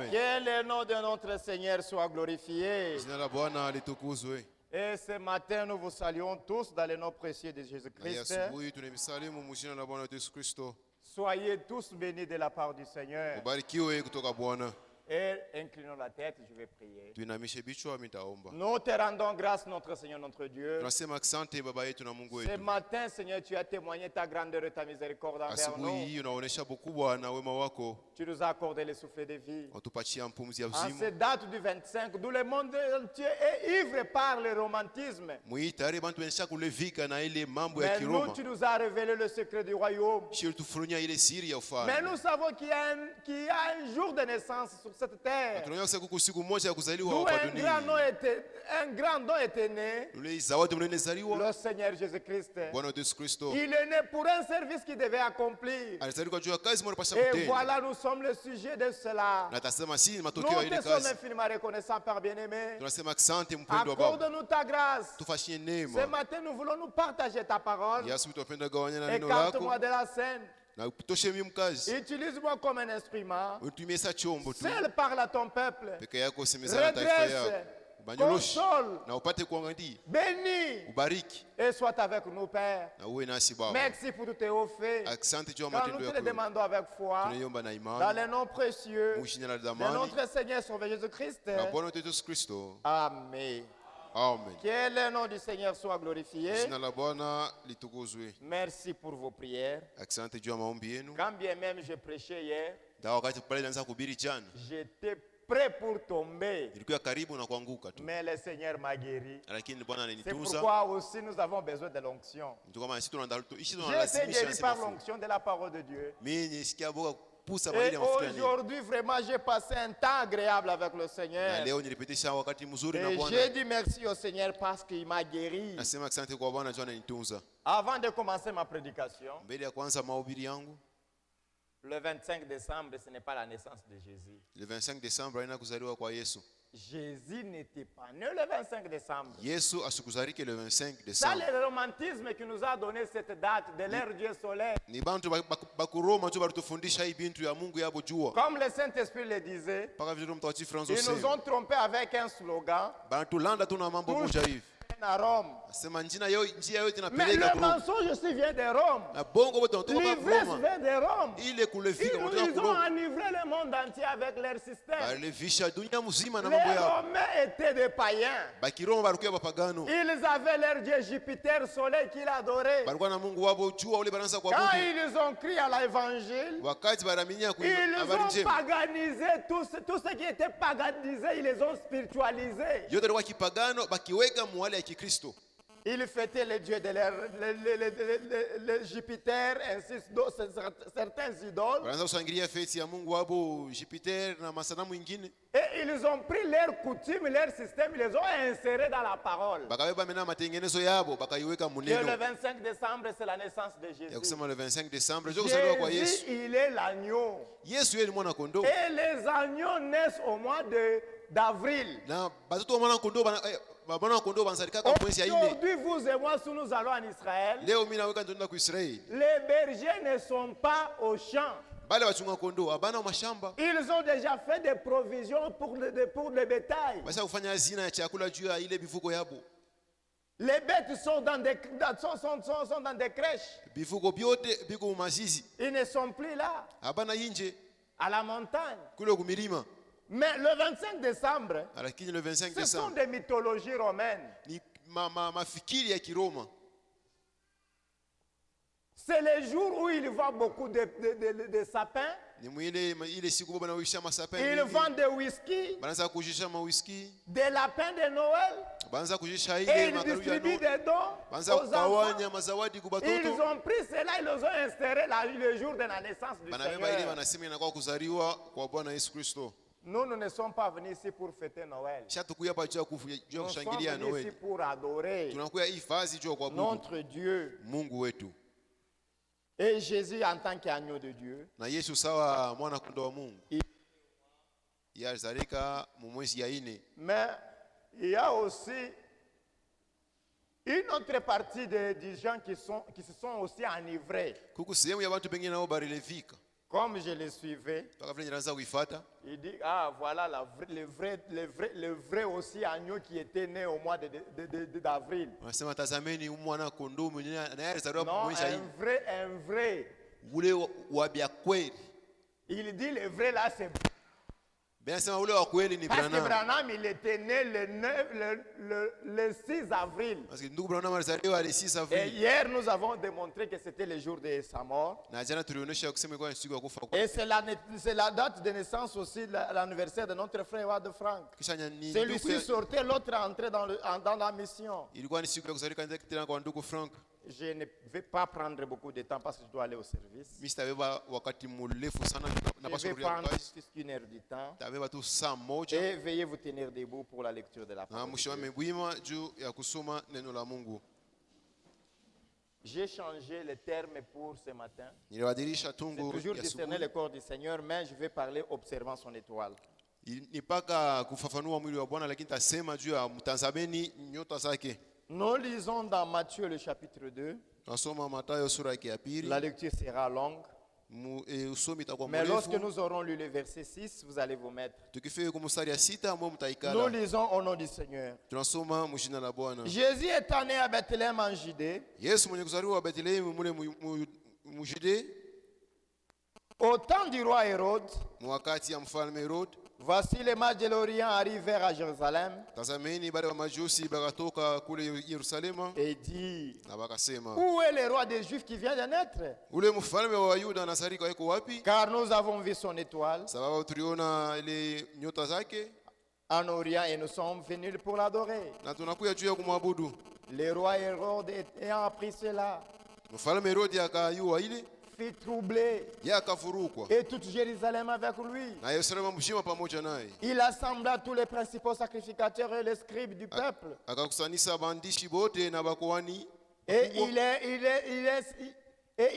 Amen. Que le nom de notre Seigneur soit glorifié. Jina la Bwana litukuzwe. Et ce matin, nous vous saluons tous dans le nom précieux de Na hii Jésus-Christ. asubuhi tunamsalimu mjina la Bwana wetu Yesu Kristo. Soyez tous bénis de la part du Seigneur. Ubarikiwe kutoka Bwana. Et inclinons la tête, je vais prier. Tuinamishe vichwa, nitaomba. Nous te rendons grâce, notre Seigneur, notre Dieu. Tunasema asante Baba yetu na Mungu Ce wetu. matin, Seigneur, tu as témoigné ta grandeur et ta miséricorde envers Asubuhi nous. hii unaonesha ukubwa na wema wako. Tu nous as accordé le souffle de vie. Watupatia mpumzi ya En uzima. cette date du 25, d'où le monde entier est ivre par le romantisme. Mwii tayari bantu wanaisha kulevika na ile mambo ya Mais nous, Kiroma. tu nous as révélé le secret du royaume. Shiri tufunulia ile siri ya Mais ufalme. nous savons qu'il y a un jour de naissance sur cette terre. Tunaona kuko siku moja ya kuzaliwa D'où hapa un grand nom était né. Ule zawadi mnene zaliwa. Le Seigneur Jésus-Christ. Bwana wetu Yesu Kristo. Il est né pour un service qu'il devait accomplir. Alizaliwa juu ya kazi mwanapasha Et kutenda. voilà, nous sommes le sujet de cela. Na tasema si Nous matokeo ya ile te sommes kazi. infiniment reconnaissants par bien-aimé. Tunasema asante mpendwa Baba. Accorde-nous ta grâce. Tufashie Ce neema. matin, nous voulons nous partager ta parole. Yesu tupenda gawanya na neno lako. Écarte-moi de la scène. Na utoshe mimi mkazi. Utilise-moi comme un instrument. Utumie sa chombo tu. Seul parle à ton peuple. Peke yako semezana taifa Redresse, yako. Ubanyoloshi console, na upate kuangalia. bénis Ubariki et sois avec nous, Père. na uwe nasi Baba. Merci pour tout tes hauts faits. Asante juu ya Car nous matendo te le yako. demandons avec foi. Tunaiomba na Dans imani. le nom précieux Mujina la de damani. notre Seigneur Sauveur Jésus-Christ. Na Bwana wetu Yesu Kristo. Amen. Amen. Que le nom du Seigneur soit glorifié. Jina la Bwana litukuzwe. Merci pour vos prières. Asante juu ya maombi yenu. Quand bien même je prêchais hier, Da wakati pale naanza kuhubiri jana. j'étais prêt pour tomber. Nilikuwa karibu na kuanguka tu. Mais le Seigneur m'a guéri. Lakini Bwana C'est alinitunza. pourquoi aussi nous avons besoin de l'onction. Ndio kama sisi tunaishi J'ai été tunalazimisha guéri par nasema. l'onction de la parole de Dieu. Mimi nisikia boga kupusa mahali Et ya mafuta nini. aujourd'hui, vraiment, j'ai passé un temps agréable avec le Na Seigneur. leo nilipitisha wakati mzuri na Et j'ai Bwana. dit merci au Seigneur parce qu'il m'a guéri. Nasema asante kwa Bwana juu ananitunza. Avant de commencer ma prédication, Mbele ya kwanza mahubiri yangu, le 25 décembre, ce n'est pas la naissance de Jésus. le 25 Desemba ina kuzaliwa kwa Yesu. Jésus n'était pas né le 25 décembre. Yesu asikuzalike le 25 Ça, Desemba. le romantisme qui nous a donné cette date de l'ère Dieu solaire. Ni bantu bakuroma tu baritufundisha hii bintu ya Mungu yabo jua. Comme le Saint-Esprit le disait, Paka vile mtakatifu Franzo ils nous sema. ont trompés avec un slogan. Banatulanda tu na mambo moja hivi. À Rome. Asema njia yote Mais inapeleka le kwa Roma. mensonge aussi vient de Rome. Na bongo wote wanatoka kwa L'ivresse Roma. vient de Rome. Ile kulefika Ils wanatoka kwa ont Roma. enivré le monde entier avec leur système. Balivisha dunia mzima na Les mambo yao. Romains étaient des païens. Bakiroma balikuwa bapagano. Ils avaient leur dieu Jupiter, soleil qu'ils adoraient. Balikuwa na Mungu wao jua ule banaanza Quand kuabudu. ils ont crié à l'évangile, Wakati baraminia ku ils habari ont njema. paganisé tout ce qui était paganisé, ils les ont spiritualisés. Yote ilikuwa kipagano bakiweka muwale ya Kikristo. Ils fêtaient les dieux de le Jupiter, ainsi certains idoles. Wanaanza kushangilia feti ya Mungu wao Jupiter na masanamu mengine. Et ils ont pris leurs coutumes, leur système, ils les ont insérés dans la parole. Bakabeba mena matengenezo yabo bakaiweka Et le muneno. 25 décembre, c'est la naissance de Ya Jésus. kusema le 25 Desemba ndio kuzaliwa kwa Jésus, Yesu. il est l'agneau. Yesu yeye ni mwana kondoo. Et les agneaux naissent au mois d'avril. Na batoto wa mwana kondoo bana kondoo banzalika kwa mwezi ya 4. Aujourd'hui, vous et moi, si nous allons en Israël, Leo mimi naweka ndio kwa Israeli. les bergers ne sont pas au champ. Bale wachunga kondoo abana mashamba. Ils ont déjà fait des provisions pour le bétail. Basi kufanya hazina ya chakula juu ya ile bivuko yabo. Les bêtes sont dans des crèches. Bivuko byote biko mazizi. Ils ne sont plus là, Abana inje à la montagne. kule kumilima. Mais le 25 décembre, Lakini le 25 ce sont Desemba des mythologies romaines. ni mafikiri ya Kiroma. C'est le jour où ils vendent beaucoup de sapins. Ni ile siku baba nawisha masapeni. Ils vendent des whisky, Banaanza kujisha whisky. des lapins de Noël. Banaanza kujisha Et ile ils makaru ya distribuent Noa. des dons Banaanza aux enfants. kugawanya mazawadi kwa Ils batoto. ont pris cela, ils les ont instauré le jour de la naissance du Banabeba ile Seigneur. wanasema inakuwa kuzaliwa kwa Bwana Yesu Kristo. Nous ne sommes pas venus ici pour fêter Noël. Shatukuya hapa juu ya Nous sommes kushangilia venus ici Noeli. pour adorer Tunakuya hii fazi juu ya kuabudu notre Dieu. Mungu wetu. Et Jésus en tant qu'agneau de Dieu. Na Yesu sawa mwana kondoo wa Mungu. Il- Yazalika mu mwezi ya 4. Mais il y a aussi une autre partie des gens qui se sont aussi enivrés. Kuku sehemu ya watu pengine nao barilevika. Comme je le suivais, mpaka vile nilianza kuifuata. il dit, ah voilà le vrai aussi agneau qui était né au mois d'avril. Wanasema tazameni mwana kondoo mwenye anayezaliwa Non, mwezi hii. un vrai. Ule wa bia kweli. Il dit le vrai là, c'est Bien sema ule wa kweli ni parce que Branham. Branham, il était né le 6 avril. Parce que ndugu Branham alizaliwa le 6 Et avril. hier, nous avons démontré que c'était le jour de sa mort. Na jana tulionyesha kusema ilikuwa ni siku ya kufa kwake. Et c'est la date de naissance aussi, l'anniversaire de notre frère Wade Frank. Kisha ni Celui qui sortait, l'autre entrait dans la mission. ilikuwa ni siku ya kuzalika tena kwa ndugu Frank. Je ne vais pas prendre beaucoup de temps parce que je dois aller au service. Mimi sitabeba wakati mrefu sana Je napaswa vais kurudia prendre kazi. juste 1 heure du temps. Tabeba tu saa moja. Et veuillez vous tenir debout pour la lecture de la Na parole. mshimame gwima juu ya kusoma neno la Mungu. J'ai changé les termes pour ce matin. Niliwadilisha C'est tungu toujours ya discerner asubuhi. le corps du Seigneur, mais je vais parler observant son étoile. Ni mpaka kufafanua mwili wa Bwana, lakini tasema juu ya mtazameni nyota zake. Nous lisons dans Matthieu le chapitre 2. Tunasoma Mathayo sura yake ya pili. La lecture sera longue. Usomi itakuwa Mais lorsque mrefu. nous aurons lu le verset 6, vous allez vous mettre. Tukifika kwa mstari ya 6 ambao Nous mtaikala. lisons au nom du Seigneur. Tunasoma mjina la Bwana. Jésus étant né à Bethléem en Judée, Yesu mwenye kuzaliwa Bethlehemu mule mujide au temps du roi Hérode, wakati ya mfalme Herod. voici les mages de l'Orient arrivèrent à Jérusalem Tazameni baada ya majusi bakatoka kule Yerusalema et dit, na bakasema, où est le roi des Juifs qui vient de naître? ule mfalme wa Yuda anazalika yuko wapi? Car nous avons vu son étoile Sababu tuliona ile nyota zake en Orient et nous sommes venus pour l'adorer. na tunakuya juu ya kumwabudu. Le roi Hérode ayant appris cela, Mfalme Herodi akayua ile, fut troublé yeye akafurukwa et toute Jérusalem avec lui. na Yerusalemu mzima pamoja naye. Il assembla tous les principaux sacrificateurs et les scribes du peuple. Akakusanisa bandishi bote na bakoani Et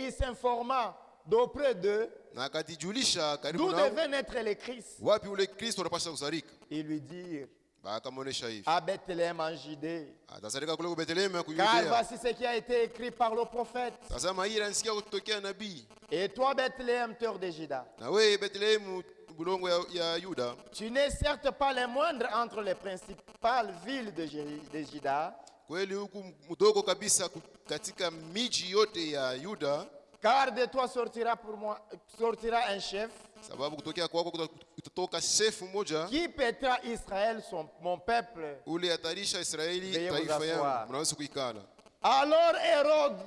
il s'informa d'auprès d'eux na akatijulisha karibu d'où nao devait naître le Christ. wapi ule Kristo anapaswa kuzalika. Ils lui dirent, Bakamuonesha hivi, à Bethléem en Judée. atazalika kule Bethlehemu ya Car Yudea. voici ce qui a été écrit par le prophète. Tazama hii inasikia kutokea nabii. Et toi, Bethléem, terre de Juda, Na wewe Bethlehemu bulongo ya Yuda, tu n'es certes pas le moindre entre les principales villes de Juda, kweli huku mdogo kabisa katika miji yote ya Yuda, car de toi sortira un chef sababu kutokea kwako kutoka shefu mmoja qui pètera Israël, mon peuple. ule hatarisha Israeli Veuillez vous taifa asseoir. yangu. Mnaweza kuikala. Alors Hérode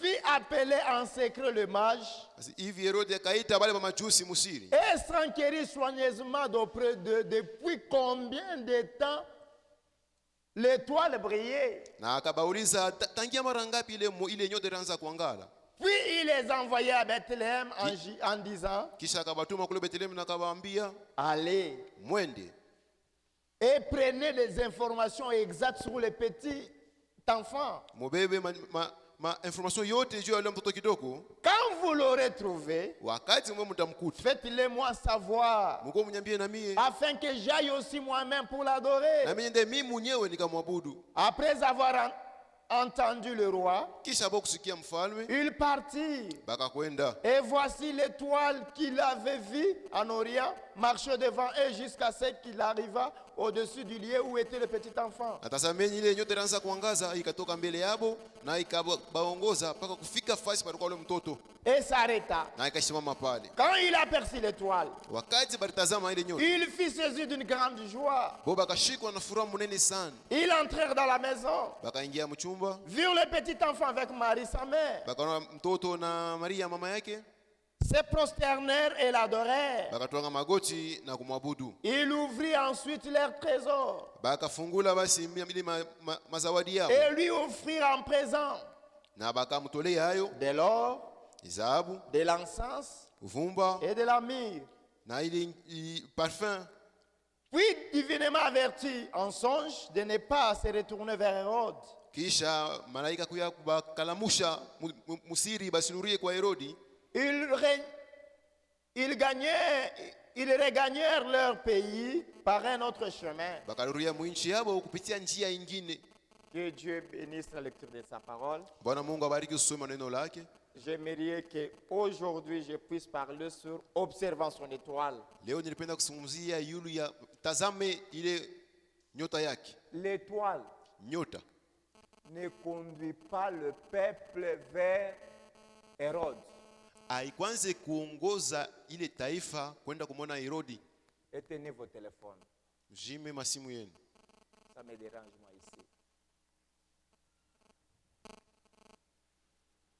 fit appeler en secret le mage Basi hivi Herode akaita wale wa majusi musiri, et s'enquérit soigneusement d'auprès d'eux depuis combien de temps l'étoile brillait. na akabauliza tangia mara ngapi ile nyota ilianza kuangala. Puis il les envoyait à Bethléem en disant, Kisha akabatuma kule Bethlehemu na akawaambia, allez mwende et prenez des informations exactes sur les petits enfants. mubebe ma information yote juu ya yule mtoto kidogo. Quand vous l'aurez trouvé, Wakati mwe mtamkuta, faites-le moi savoir, mko mnyambie na mie, afin que j'aille aussi moi-même pour l'adorer. na mimi ndio mimi mwenyewe nikamwabudu. Après avoir entendu le roi, Kisha hapo kusikia mfalme, il partit. bakakwenda. Et voici l'étoile qu'il avait vue en Orient marcher devant eux jusqu'à ce qu'il arriva au-dessus du lieu où était le petit enfant. Atazameni ile nyota ilianza kuangaza ikatoka mbele yabo na ikabaongoza mpaka kufika fasi palikuwa ule mtoto Et s'arrêta. na ikasimama pale. Quand il aperçut l'étoile, Wakati balitazama ile nyota, il fut saisi d'une grande joie. bo bakashikwa na furaha munene sana. Ils entrèrent dans la maison, Bakaingia mchumba, virent le petit enfant avec Marie sa mère, bakaona mtoto na Maria mama yake, se prosternèrent et l'adorèrent. bakatwanga magoti na kumwabudu. Il ouvrit ensuite leur trésor Bakafungula basi ile mazawadi yao et lui offrirent en présent na bakamtolea hayo de l'or, dhahabu, de l'encens uvumba et de la myrrhe. na ile parfum. Puis, divinement averti en songe de ne pas se retourner vers Hérode, Kisha malaika kuya bakalamusha musiri basinurie kwa Herodi. ils regagnèrent leur pays par un autre chemin. Bakaruria mwinchi yabo kupitia njia ingine. Que Dieu bénisse la lecture de sa parole. Bwana Mungu abariki usome neno lake. J'aimerais qu'aujourd'hui je puisse parler sur observant son étoile. Leo nilipenda kuzungumzia yulu ya tazame ile nyota yake. L'étoile Nyota ne conduit pas le peuple vers Hérode. haikwanze kuongoza ile taifa kwenda kumwona Herodi. Éteignez vos téléphones. Mjime masimu yenu. Ça me dérange moi ici.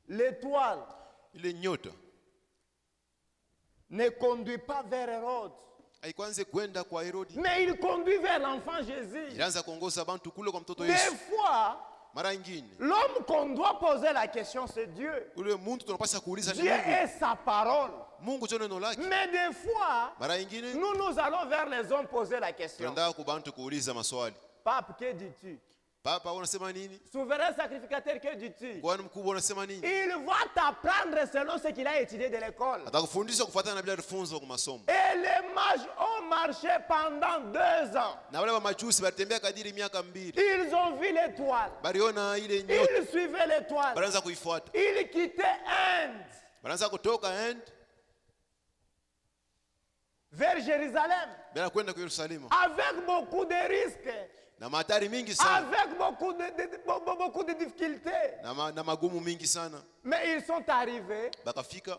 L'étoile Ile nyota ne conduit pas vers Hérode, haikwanze kwenda kwa Herodi. mais il conduit vers l'enfant Jésus. Ilianza kuongoza bantu kule kwa mtoto Des Yesu. fois, Mara nyingine l'homme qu'on doit poser la question, c'est Dieu. ule muntu tunapaswa kuuliza ni Dieu Mungu. est sa parole. Mungu ndio neno lake. Mais des fois, Mara nyingine nous allons vers les hommes poser la question. tunaenda kwa bantu kuuliza maswali. Pape, que dis-tu? Papa unasema nini? Souverain sacrificateur, que dis-tu? Kwani mkubwa unasema nini? Il va t'apprendre selon ce qu'il a étudié de l'école. Atakufundisha kufuatana na bila alifunza kwa masomo. Et les mages ont marché pendant 2 ans. Na wale wa majusi walitembea kadiri miaka 2. Ils ont vu l'étoile. Baliona ile nyota, Ils suivaient l'étoile. balianza kuifuata. Ils quittaient Inde Balianza kutoka End vers Jérusalem bila kwenda kwa Yerusalemu. avec beaucoup de risques, Na hatari mingi sana avec beaucoup de difficultés. na magumu mingi sana. Mais ils sont arrivés, Bakafika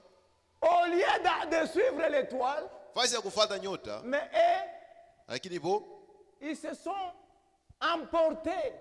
au lieu de suivre l'étoile, fasi ya kufuata nyota, mais eux, lakini bo ils se sont emportés.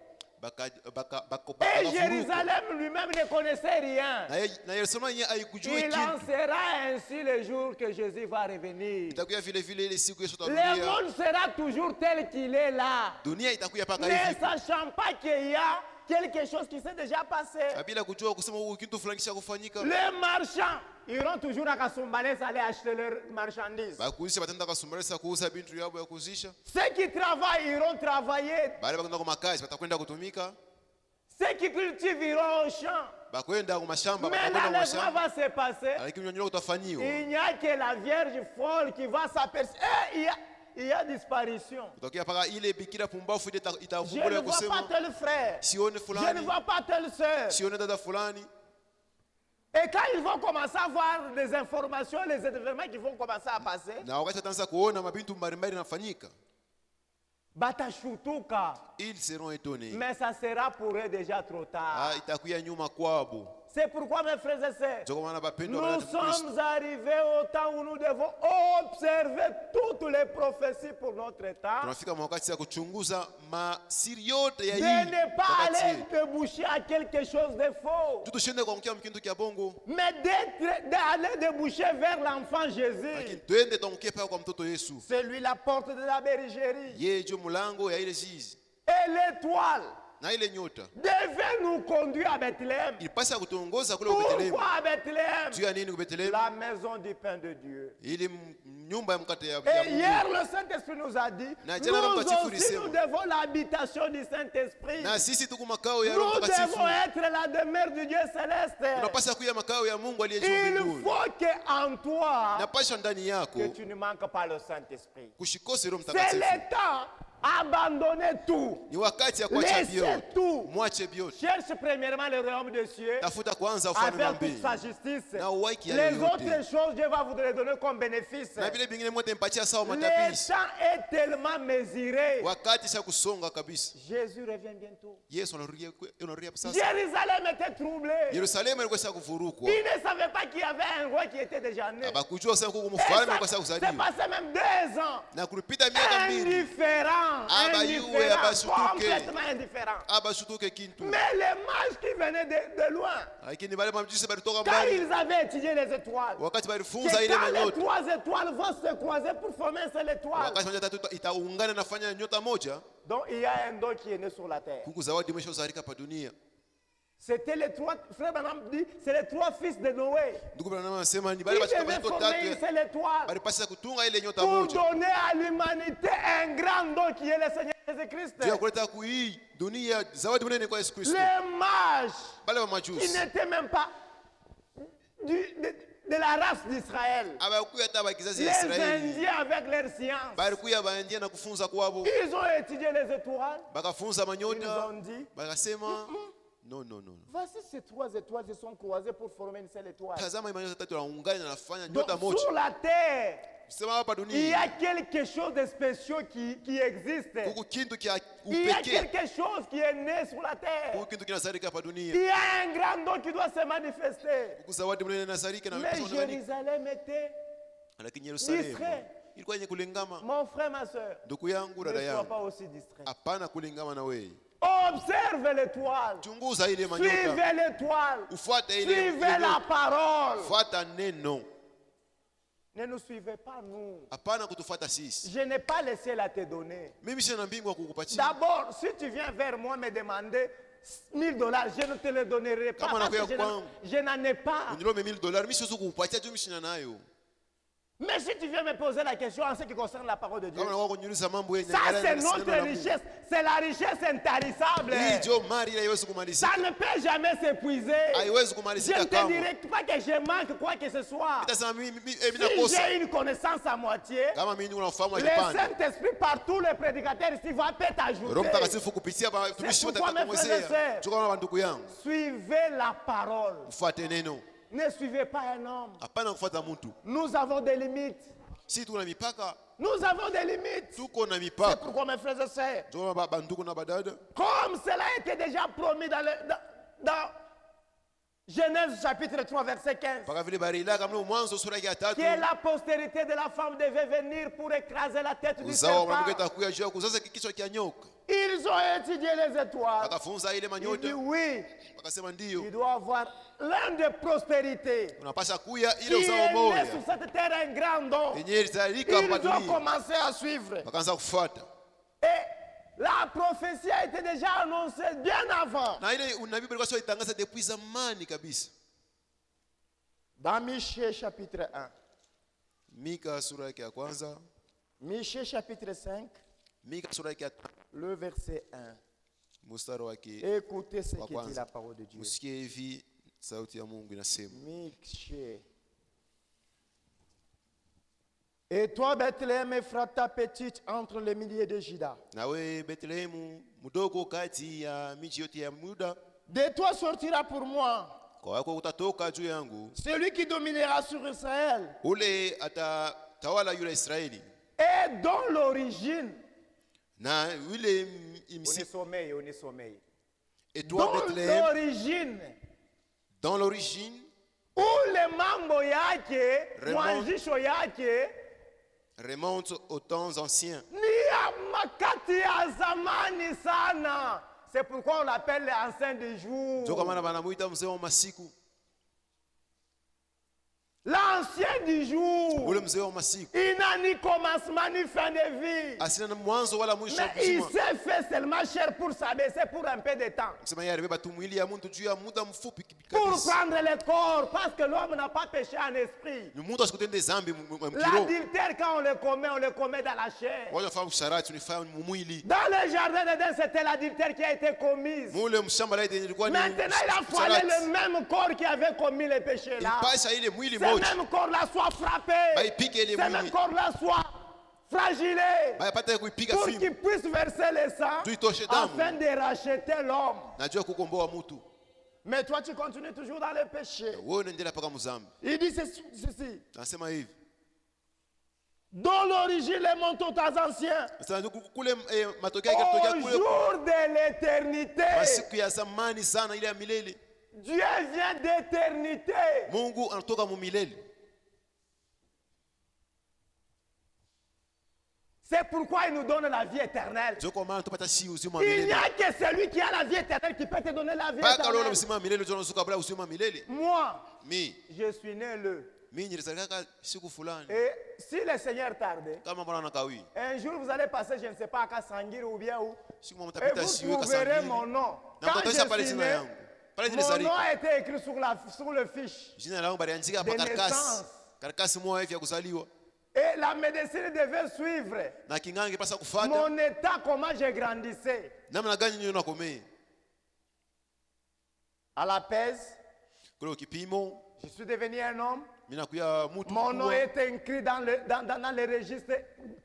baka Et bakafuruka. Jérusalem lui-même ne connaissait rien. Na Yerusalemu yenyewe haikujua Il en kitu. sera ainsi le jour que Jésus va revenir. Itakuwa vile vile ile siku Yesu Le atarudia. monde sera toujours tel qu'il est là, Dunia itakuwa paka ne hivi. sachant pas qu'il y a quelque chose qui s'est déjà passé. Bila kujua kusema huko kitu fulani kisha kufanyika. Les marchands iront toujours à Kasumbalès aller acheter leurs marchandises. Bakuisha batenda kasumbalesa kuuza bintu yabo ya kuzisha. Ceux qui travaillent iront travailler. Bale bakwenda kwa makazi batakwenda kutumika. Ceux qui cultivent iront au champ. Bakwenda kwa mashamba Mais batakwenda kwa l'enlèvement mashamba. va se passer. Lakini unyonyo utafanyiwa. Il n'y a que la Vierge folle qui va s'apercevoir. Il y a disparition. Kutokea paka ile bikira pumbafu ile Je ne itavumbula vois pas kusema tel frère. sione Je ne fulani, vois pas telle sœur. sione dada fulani. Et quand ils vont commencer à voir les informations, les événements qui vont commencer à passer, Na wakati wataanza kuona mabintu mbalimbali yanafanyika, batashutuka. ils seront étonnés. Mais ça sera pour eux déjà trop tard. Itakuya nyuma kwabo. C'est pourquoi, mes frères et sœurs, Ndio maana bapendwa nous wa Kristo. sommes arrivés au temps où nous devons observer toutes les prophéties pour notre temps. Tunafika wakati ya kuchunguza masiri yote ya De hii. ne pas wakati aller déboucher à quelque chose de faux, tutushinde kwa mkia mkindu kia bongo, mais d'aller déboucher vers l'enfant Jésus. lakini twende tuangukie pale kwa mtoto Yesu. C'est lui la porte de la bergerie. Yeye ndio mlango ya ile zizi. Et l'étoile Na ile nyota devait nous conduire à Bethléem. ilipasa kutuongoza kule Bethlehem. Pourquoi à Bethléem? Tu ya nini Bethlehem? La maison du pain de Dieu. Ile nyumba ya mkate ya Et Mungu. hier, le Saint-Esprit nous a dit, Na nous jana Roho Mtakatifu aussi, alisema. nous devons l'habitation du Saint-Esprit. Na sisi tuko makao ya Roho Nous Mtakatifu. devons être la demeure du Dieu céleste. Tunapasa kuya makao ya Mungu aliye juu Il mbinguni. faut qu'en toi, Napasha ndani yako que tu ne manques pas le Saint-Esprit. kushikose Roho C'est Mtakatifu. le temps. Abandonnez tout. Ni wakati ya kuacha Laissez vyote. tout. Mwache vyote. Cherche premièrement le royaume des cieux. Tafuta kwanza ufalme wa Avec toute mbingu. sa justice. Na uwaiki ya Les yote. autres choses, Dieu va vous les donner comme bénéfice. Na vile vingine mwote mpatia sawa Le matapishi. temps est tellement mesuré. Wakati sha kusonga kabisa. Jésus revient bientôt. Yesu anarudia sasa. Jérusalem était troublée. Yerusalemu ilikuwa sha kuvurukwa. Ils ne savaient pas qu'il y avait un roi qui était déjà né. Abakujua sasa kuko Et mfalme alikuwa sha ça, c'est kuzaliwa. passé même 2 ans. Na kulipita miaka 2. Indifférent. Abayuwe, Indifférent. abashutuke. Complètement indifférent. Abashutuke kintu. Mais les mages qui venaient de loin, Lakini wale mamjusi balitoka quand mbali. ils avaient étudié les étoiles, Wakati que balifunza ile quand les manyota. 3 étoiles vont se croiser pour former une seule étoile. Wakati moja tatu itaungana na fanya nyota moja. Donc il y a un don qui est né sur la terre. Kuku zawadi imeshazalika pa dunia. C'était les 3, frère Branham dit, c'est les 3 fils de Noé. Ndugu Branham anasema ni Ils bale bashika devaient watoto former une tatu. seule étoile Balipasa kutunga ile nyota pour moja. donner à l'humanité un grand don qui est le Seigneur Jésus-Christ. Ndio kuleta kuhii dunia zawadi mnene kwa Yesu Kristo. Les mages Bale wa qui majusi n'étaient même pas de la race d'Israël. abakuya hata bakizazi Les ya Israeli Indiens avec leur science. balikuya baindia na kufunza kwabo, Ils ont étudié les étoiles. bakafunza Ils manyota, ont dit, bakasema no no no, voici ces 3 étoiles qui sont croisées pour former une seule étoile. tazama manyota tatu yanaungana na nafanya Donc, nyota moja. sur la terre, Sema hapa il y dunia a quelque chose de spécial qui existe. kuku kintu kia Il y a upekee, quelque chose qui est né sur la terre. kuku kintu kinasarika hapa Il dunia, y a un grand don qui doit se manifester. kuku zawadi mnene nasarika na Mais mpesa unaonekana. Jérusalem était, Lakini Yerusalemu distrait. ilikuwa yenye kulingama. mon frère, ma soeur, Ndugu yangu, ne dada sois yangu, pas aussi distrait. hapana kulingama na wewe. Observe l'étoile. Chunguza ile manyota, Suivez l'étoile. ufuate ile Suivez la parole. fuata neno, Ne nous suivez pas, nous. hapana kutufuata sisi. Je n'ai pas le ciel à te donner. Mimi sina mbingu ya kukupatia. D'abord, si tu viens vers moi me demander $1000, je ne te le donnerai pas. Kama Parce nakuya que kwangu, je n'en ai pas. unilome $1000, mimi siwezi kukupatia juu mimi sina nayo. Mais si tu viens me poser la question en ce qui concerne la parole de Dieu, Kama nakuwa kuniuliza mambo yenye ça c'est yanaendana na notre neno la Mungu. richesse. C'est la richesse intarissable. Hii ndio mali ile haiwezi Ça kumalizika. ne peut jamais s'épuiser. Haiwezi Je kumalizika ne te kamwe. dirai pas que je manque quoi que ce soit. Nitasema mimi Si nakosa. j'ai une connaissance à moitié, Kama mimi niko na ufahamu wa le kipande. Saint-Esprit par tous les prédicateurs ici va peut Roho t'ajouter. Mtakatifu kupitia watumishi wote pourquoi, mes frères et atakumwezea. sœurs, Tuko kama ndugu yangu, Suivez la parole. ufuate neno. Ne suivez pas un homme. Hapana kufuata mtu. Nous avons des limites. Si tuko na mipaka, Nous avons des limites. tuko na C'est mipaka. pourquoi, mes frères et sœurs, Tuko na bandugu na badada. comme cela a été déjà promis dans Genèse chapitre 3, verset 15, Mpaka vile barilaka mle mwanzo sura ya 3. que la postérité de la femme devait venir pour écraser la tête du Uzao wa mwanamke serpent. itakuja juu ya kuzaza kichwa kia nyoka. Ils ont étudié les étoiles. Akafunza ile Il dit manyota. oui, Akasema il ndio. doit avoir l'un de prospérité. Unapasha kuya ile Qui uzao est né moja. sur cette terre un grand don. Yenye italika Ils hapa ont dunia. commencé à suivre. Wakaanza kufuata. Et la prophétie a été déjà annoncée bien avant. Na ile unabii ilikuwa sio itangaza depuis zamani kabisa. Dans Michée chapitre 1. Mika sura yake ya kwanza. Michée chapitre 5, Mika sura yake ya le verset 1. mstari wake Écoutez ce wa que dit kwanza. la parole de Dieu. Musikie hivi sauti ya Mungu inasema. Michée. Et toi, Bethléem, Ephrata, petite entre les milliers de Juda. Na wewe Bethlehemu mdogo kati ya miji yote ya Yuda, De toi sortira pour moi kwa wako utatoka juu yangu celui qui dominera sur Israël ule atatawala yule Israeli, et dont l'origine. na yule Unisomei, unisomei. et toi Dont Bethlehem, l'origine. dans l'origine Ule mambo yake, Remonte. mwanzisho yake remonte aux temps anciens. ni ya makati ya zamani sana. C'est pourquoi on l'appelle l'ancien des jours. Ndio kwa maana banamuita mzee wa masiku, L'ancien du jour. ule mzee wa masiku Il n'a ni commencement ni fin de vie. asina na mwanzo wala mwisho wa Mais il kuzima. s'est fait seulement cher pour s'abaisser pour un peu de temps. Sema yeye alibeba tu mwili ya mtu juu ya muda mfupi Pour kabisa. prendre le corps. Parce que l'homme n'a pas péché en esprit. Ni mtu asikutende dhambi mkiroho. L'adultère, quand on le commet dans la chair. Wale fahamu sharati unifanya mwili. Dans le jardin d'Éden, c'était l'adultère qui a été commise. Mule mshamba la Edeni ilikuwa ni Maintenant, il a fallu le même corps qui avait commis les péchés là. Ipasha ile mwili Ce moja. même corps-là soit frappé. Baipike ile Ce même mwili. corps-là soit fragilé. Bayapata kuipiga Pour fimbo. qu'il puisse verser le sang Tuitoshe damu. afin de racheter l'homme. Najua kukomboa mtu. Mais toi, tu continues toujours dans le péché. Wewe unaendelea paka mzambi. Il dit ceci. Nasema hivi. Dont l'origine les monte aux temps anciens. Sasa kule matokeo yake yanatokea Au kule jour de l'éternité. kwa siku ya zamani sana ile ya milele. Dieu vient d'éternité. Mungu anatoka mu milele. C'est pourquoi il nous donne la vie éternelle. Ndio kwa maana tupata si uzima wa Il n'y milele. a que celui qui a la vie éternelle qui peut te donner la vie Paka leo éternelle. uzima wa milele tunasuka kabla uzima wa milele. Moi, Mi je suis né le. nilizalika siku fulani. Et si le Seigneur tarde, Kama Bwana anakawia. un jour vous allez passer, je ne sais pas, à Kassangiri ou bien où, Siku mama et mtapita vous siwe trouverez Kasangiri. mon nom. Na Quand mtaisha pale je suis jina né, yangu. Pale mon nom nilizalika. a été écrit sur le fiche. Jina langu baliandika hapa De karatasi. naissance. Karatasi moja hivi ya kuzaliwa. Et la médecine devait suivre Na kinganga kipasa kufuata. mon état, comment je grandissais. Namna gani nyinyi unakomea? À la pèse, Kule kipimo je suis devenu un homme. Minakuya mtu Mon nom mkubwa. est écrit dans les registres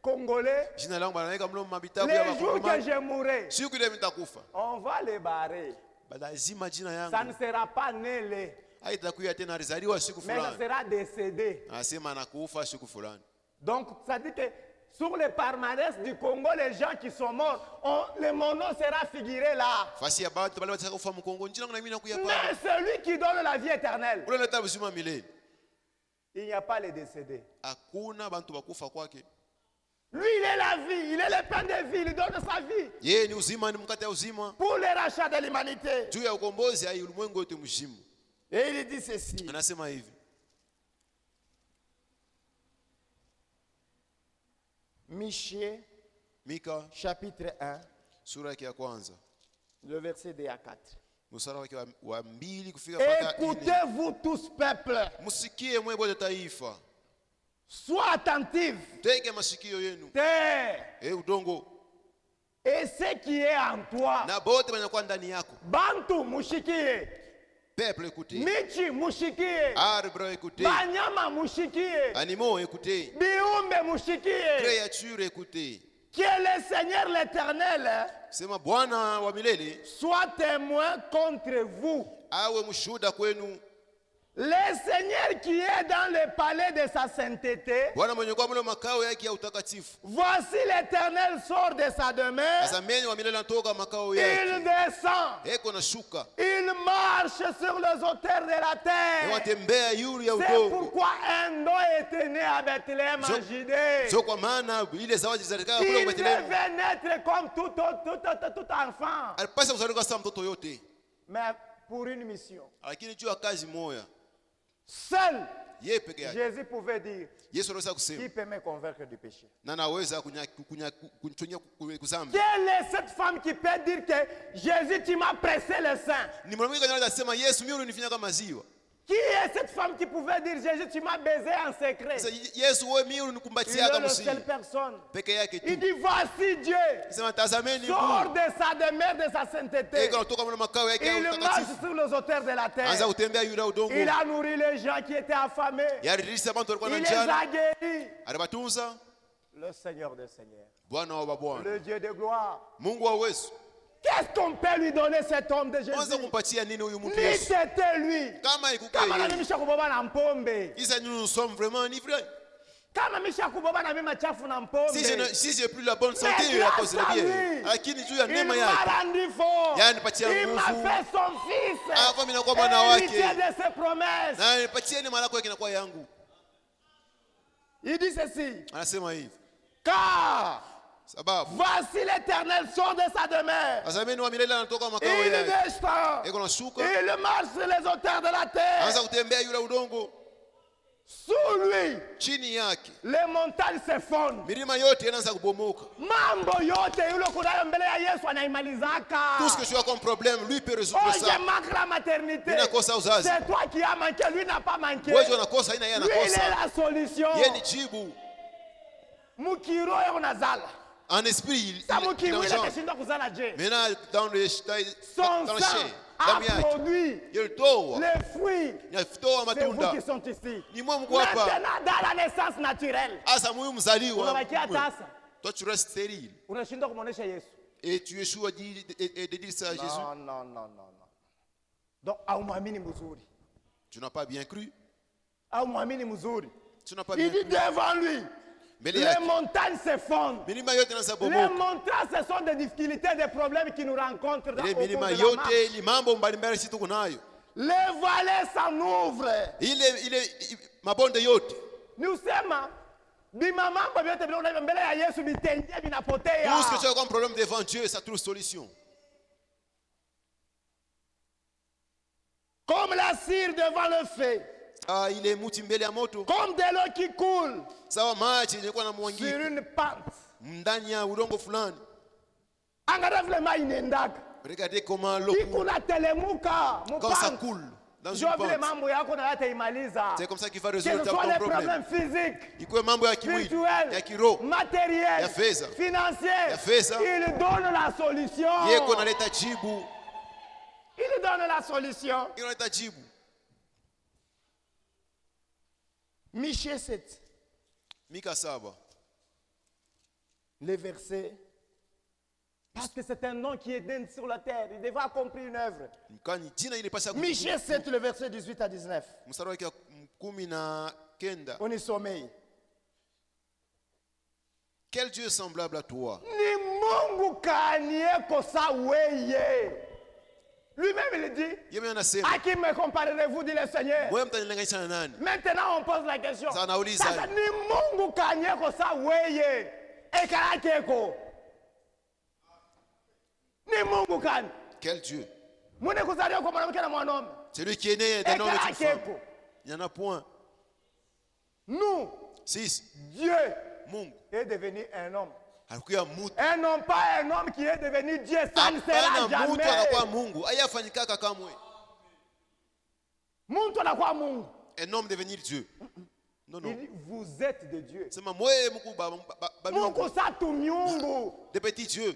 congolais. Jina langu banaweka mlo mabitabu ya Les jours que bakongomani. je mourrai, Siku ile nitakufa. on va les barrer. Lazima jina Ça ne yangu sera pas né, haitakuya tena alizaliwa siku mais ça fulani. sera décédé. Anasema anakufa siku fulani. Donc, ça dit que sur les palmarès du Congo, les gens qui sont morts, mon nom sera figuré là. Fasi ya batu bale wataka kufa mkongo njina na mimi nakuya Mais pale. celui qui donne la vie éternelle, Ule ndio uzima milele. il n'y a pas les décédés. Hakuna bantu bakufa kwake. Lui, il est la vie, il est le pain de vie, il donne sa vie Yeye ni uzima, ni mkate wa uzima. pour le rachat de l'humanité. Juu ya ukombozi hai ulimwengu wote mshimu. Et il dit ceci. Anasema hivi. Michée, Mika chapitre 1, sura yake ya kwanza. le verset 2 à 4. Mstari wake wa 2 kufika mpaka 4. Écoutez-vous tous, peuple, Msikie mwe wote taifa. sois attentifs, Tege masikio yenu. terre, Udongo et ce qui est en toi. na bote wanakuwa ndani yako. Bantu mushikie, Peuple écoutez. michi mushikie, Arbre écoutez. banyama mushikie, Animaux écoutez. biumbe mushikie. Créatures écoutez. Que le Seigneur l'Éternel Sema Bwana wa milele soit témoin contre vous. awe mshuhuda kwenu. Le Seigneur qui est dans le palais de sa sainteté, Bwana mwenye kwa mle makao yake ya utakatifu. voici l'Éternel sort de sa demeure, Azameni wa milele anatoka makao il yake. descend, Eko na shuka. il marche sur les hauteurs de la terre. Watembea yuru ya C'est udongo. pourquoi un don était né à Bethléem en Judée. Sio kwa maana ile zawadi zilitaka kule Il kwa Bethlehem. devait naître comme tout enfant, Alipasa kuzaliwa kama mtoto yote. mais pour une mission. Lakini juu ya kazi moja. Seul Yeye peke yake. Jésus pouvait dire, Yesu anaweza kusema qui peut me convaincre du péché? na anaweza kunitonia kuzambi. Quelle est cette femme qui peut dire que Jésus, tu m'as pressé le sein? Ni mwanamke gani anaweza kusema Yesu mimi unanifanya kama maziwa? Qui est cette femme qui pouvait dire Jésus, tu m'as baisé en secret? Sasa Yesu wewe mimi Il unikumbatia est kama la msiri. seule personne. Peke yake Il tu. dit, voici Dieu, Sema tazameni sort Mungu. de sa demeure, de sa sainteté. Eko anatoka mwana makao yake ya Il marche utakatifu. sur les hauteurs de la Anza terre. kutembea yule udongo. Il a nourri les gens qui étaient affamés. Yalilisha watu walikuwa na Il les njaa. a guéris. Alibatunza. Le Seigneur des Seigneurs, Bwana wa mabwana. le Dieu de gloire. Mungu wa uwezo. Qu'est-ce qu'on peut lui donner cet homme de Kwanza Jésus? kumpatia nini huyu mtu Ni Yesu? c'était lui. Kama ikuke Kama yeye. nami mishakuboba na mpombe. Isa nous sommes vraiment enivrés. Kama mishakuboba na mimi machafu na Si j'ai plus la bonne Mais santé à cause de grâce à bien. lui, Lakini juu ya il neema m'a yake. rendu fort. Yani nipatia Il m'a nguvu. fait son fils. Hapa mimi nakuwa mwana wake. Héritier de ses promesses. Na nipatie neema yako yake inakuwa yangu. Il dit ceci. Anasema hivi. Car Sababu voici l'Éternel sort de sa demeure. azameni wa milele anatoka makao Il yake. descend. Eko na shuka. Il marche sur les hauteurs de la terre. Anza kutembea yule udongo. Sous lui, Chini yake. les montagnes se fondent. Milima yote inaanza kubomoka. Mambo yote yule kunayo mbele ya Yesu anaimalizaka. Tout ce que tu as comme problème, lui peut Oh, résoudre je ça. manque la maternité. Ninakosa uzazi. C'est toi qui as manqué, lui n'a pas manqué. Wewe unakosa haina yeye Lui, il est anakosa. la solution. Yeye ni jibu. Mukiro yako nazala. En esprit, Sa il mukimu ile engendre. keshinda kuzala je. Maintenant, dans le Son dans le sang chai, a damu yake. produit Yalitoa. les fruits. Yalitoa C'est vous matunda. qui sont ici. Ni mwa mko hapa. Maintenant, dans la naissance naturelle, Asa muhimu mzaliwa. unabakia tasa. Toi tu restes stérile. Unashindwa kumwonesha Yesu. Et tu échoues à dire ça à Jésus. Non. Donc, haumwamini mzuri. Tu n'as pas bien cru. Haumwamini mzuri. Tu n'as pas bien Il dit cru. devant lui, Mbele les yake. montagnes se fondent. Milima yote inaanza Les bomoka. montagnes, ce sont des difficultés, des problèmes qui nous rencontrent dans Ile au cours milima de la marche. yote ni mambo mbalimbali sisi tuko nayo. Les vallées s'en ouvrent. Ile mabonde yote. Ni usema bima mambo vyote vile mbele ya Yesu vitengie vinapotea. Tout ce que tu as comme problème devant Dieu, ça trouve solution. Comme la cire devant le feu. Ah, ile muti mbele ya moto. Comme de l'eau qui coule Sawa maji ilikuwa na sur mwangiko une pente. ndani ya udongo fulani. Angalia vile mai inaendaka. Regardez comment l'eau Iko coule. na telemuka Quand ça mpante. coule dans Jo une vile pente. mambo yako na yataimaliza. C'est comme ça qu'il va Que résoudre ce ton soit les problème. problèmes physiques, Ikuwe mambo ya kimwili, ya spirituels, kiroho, matériels, ya fedha, financiers. ya fedha. Il donne la solution. Yeko analeta jibu. Il donne la solution. Yeko analeta jibu. Michée 7, Mika 7. les versets. Parce que c'est un nom qui est né sur la terre. Il devait accomplir une œuvre. Mkani jina ile pasa Michée 7, le verset 18 à 19. mstari wake 19. On est sommeil. Quel Dieu est semblable à toi? Ni Mungu kanie kosa weye. Lui-même il dit, Yeye anasema, à qui me comparerez-vous, dit le Seigneur. wewe mtanilinganisha na nani? Maintenant on pose la question. Sasa nauliza. Sasa ni Mungu kanie kosa weye. Ekala keko. Ni Mungu kani. Quel Dieu? Mune kuzaliwa kwa mwanamke na mwanaume. Celui qui est né d'un homme et Ekala d'une femme. keko. Il n'y en a point. Nous, 6. Dieu Mungu est devenu un homme. alikuwa mtu. Un homme, pas un homme qui est devenu Dieu. Ça ne sera Hapana, mtu anakuwa jamais. Mungu. Hayafanyikaka kamwe. Muntu anakuwa Mungu. Un homme devenir Dieu. Non, Il non. dit, vous êtes de Dieu. Sema mwe Mungu Mungu satu miungu. des petits dieux.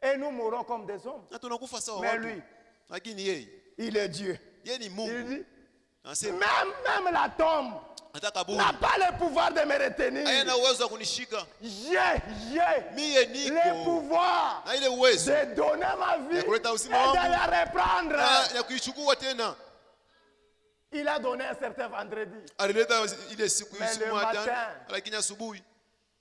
Et nous mourons comme des hommes. Na tunakufa sawa Mais watu. lui, Lakini yeye il est Dieu. yeye ni Il Mungu. dit, Anasema même la tombe hata kaburi n'a pas le pouvoir de me retenir. hayana uwezo wa kunishika. J'ai Mie le niko pouvoir na ile uwezo de donner ma vie Ya et kuleta de uzima wangu. la reprendre. ya kuichukua tena. Il a donné un certain vendredi. Alileta ile siku Mais le moja matin, lakini asubuhi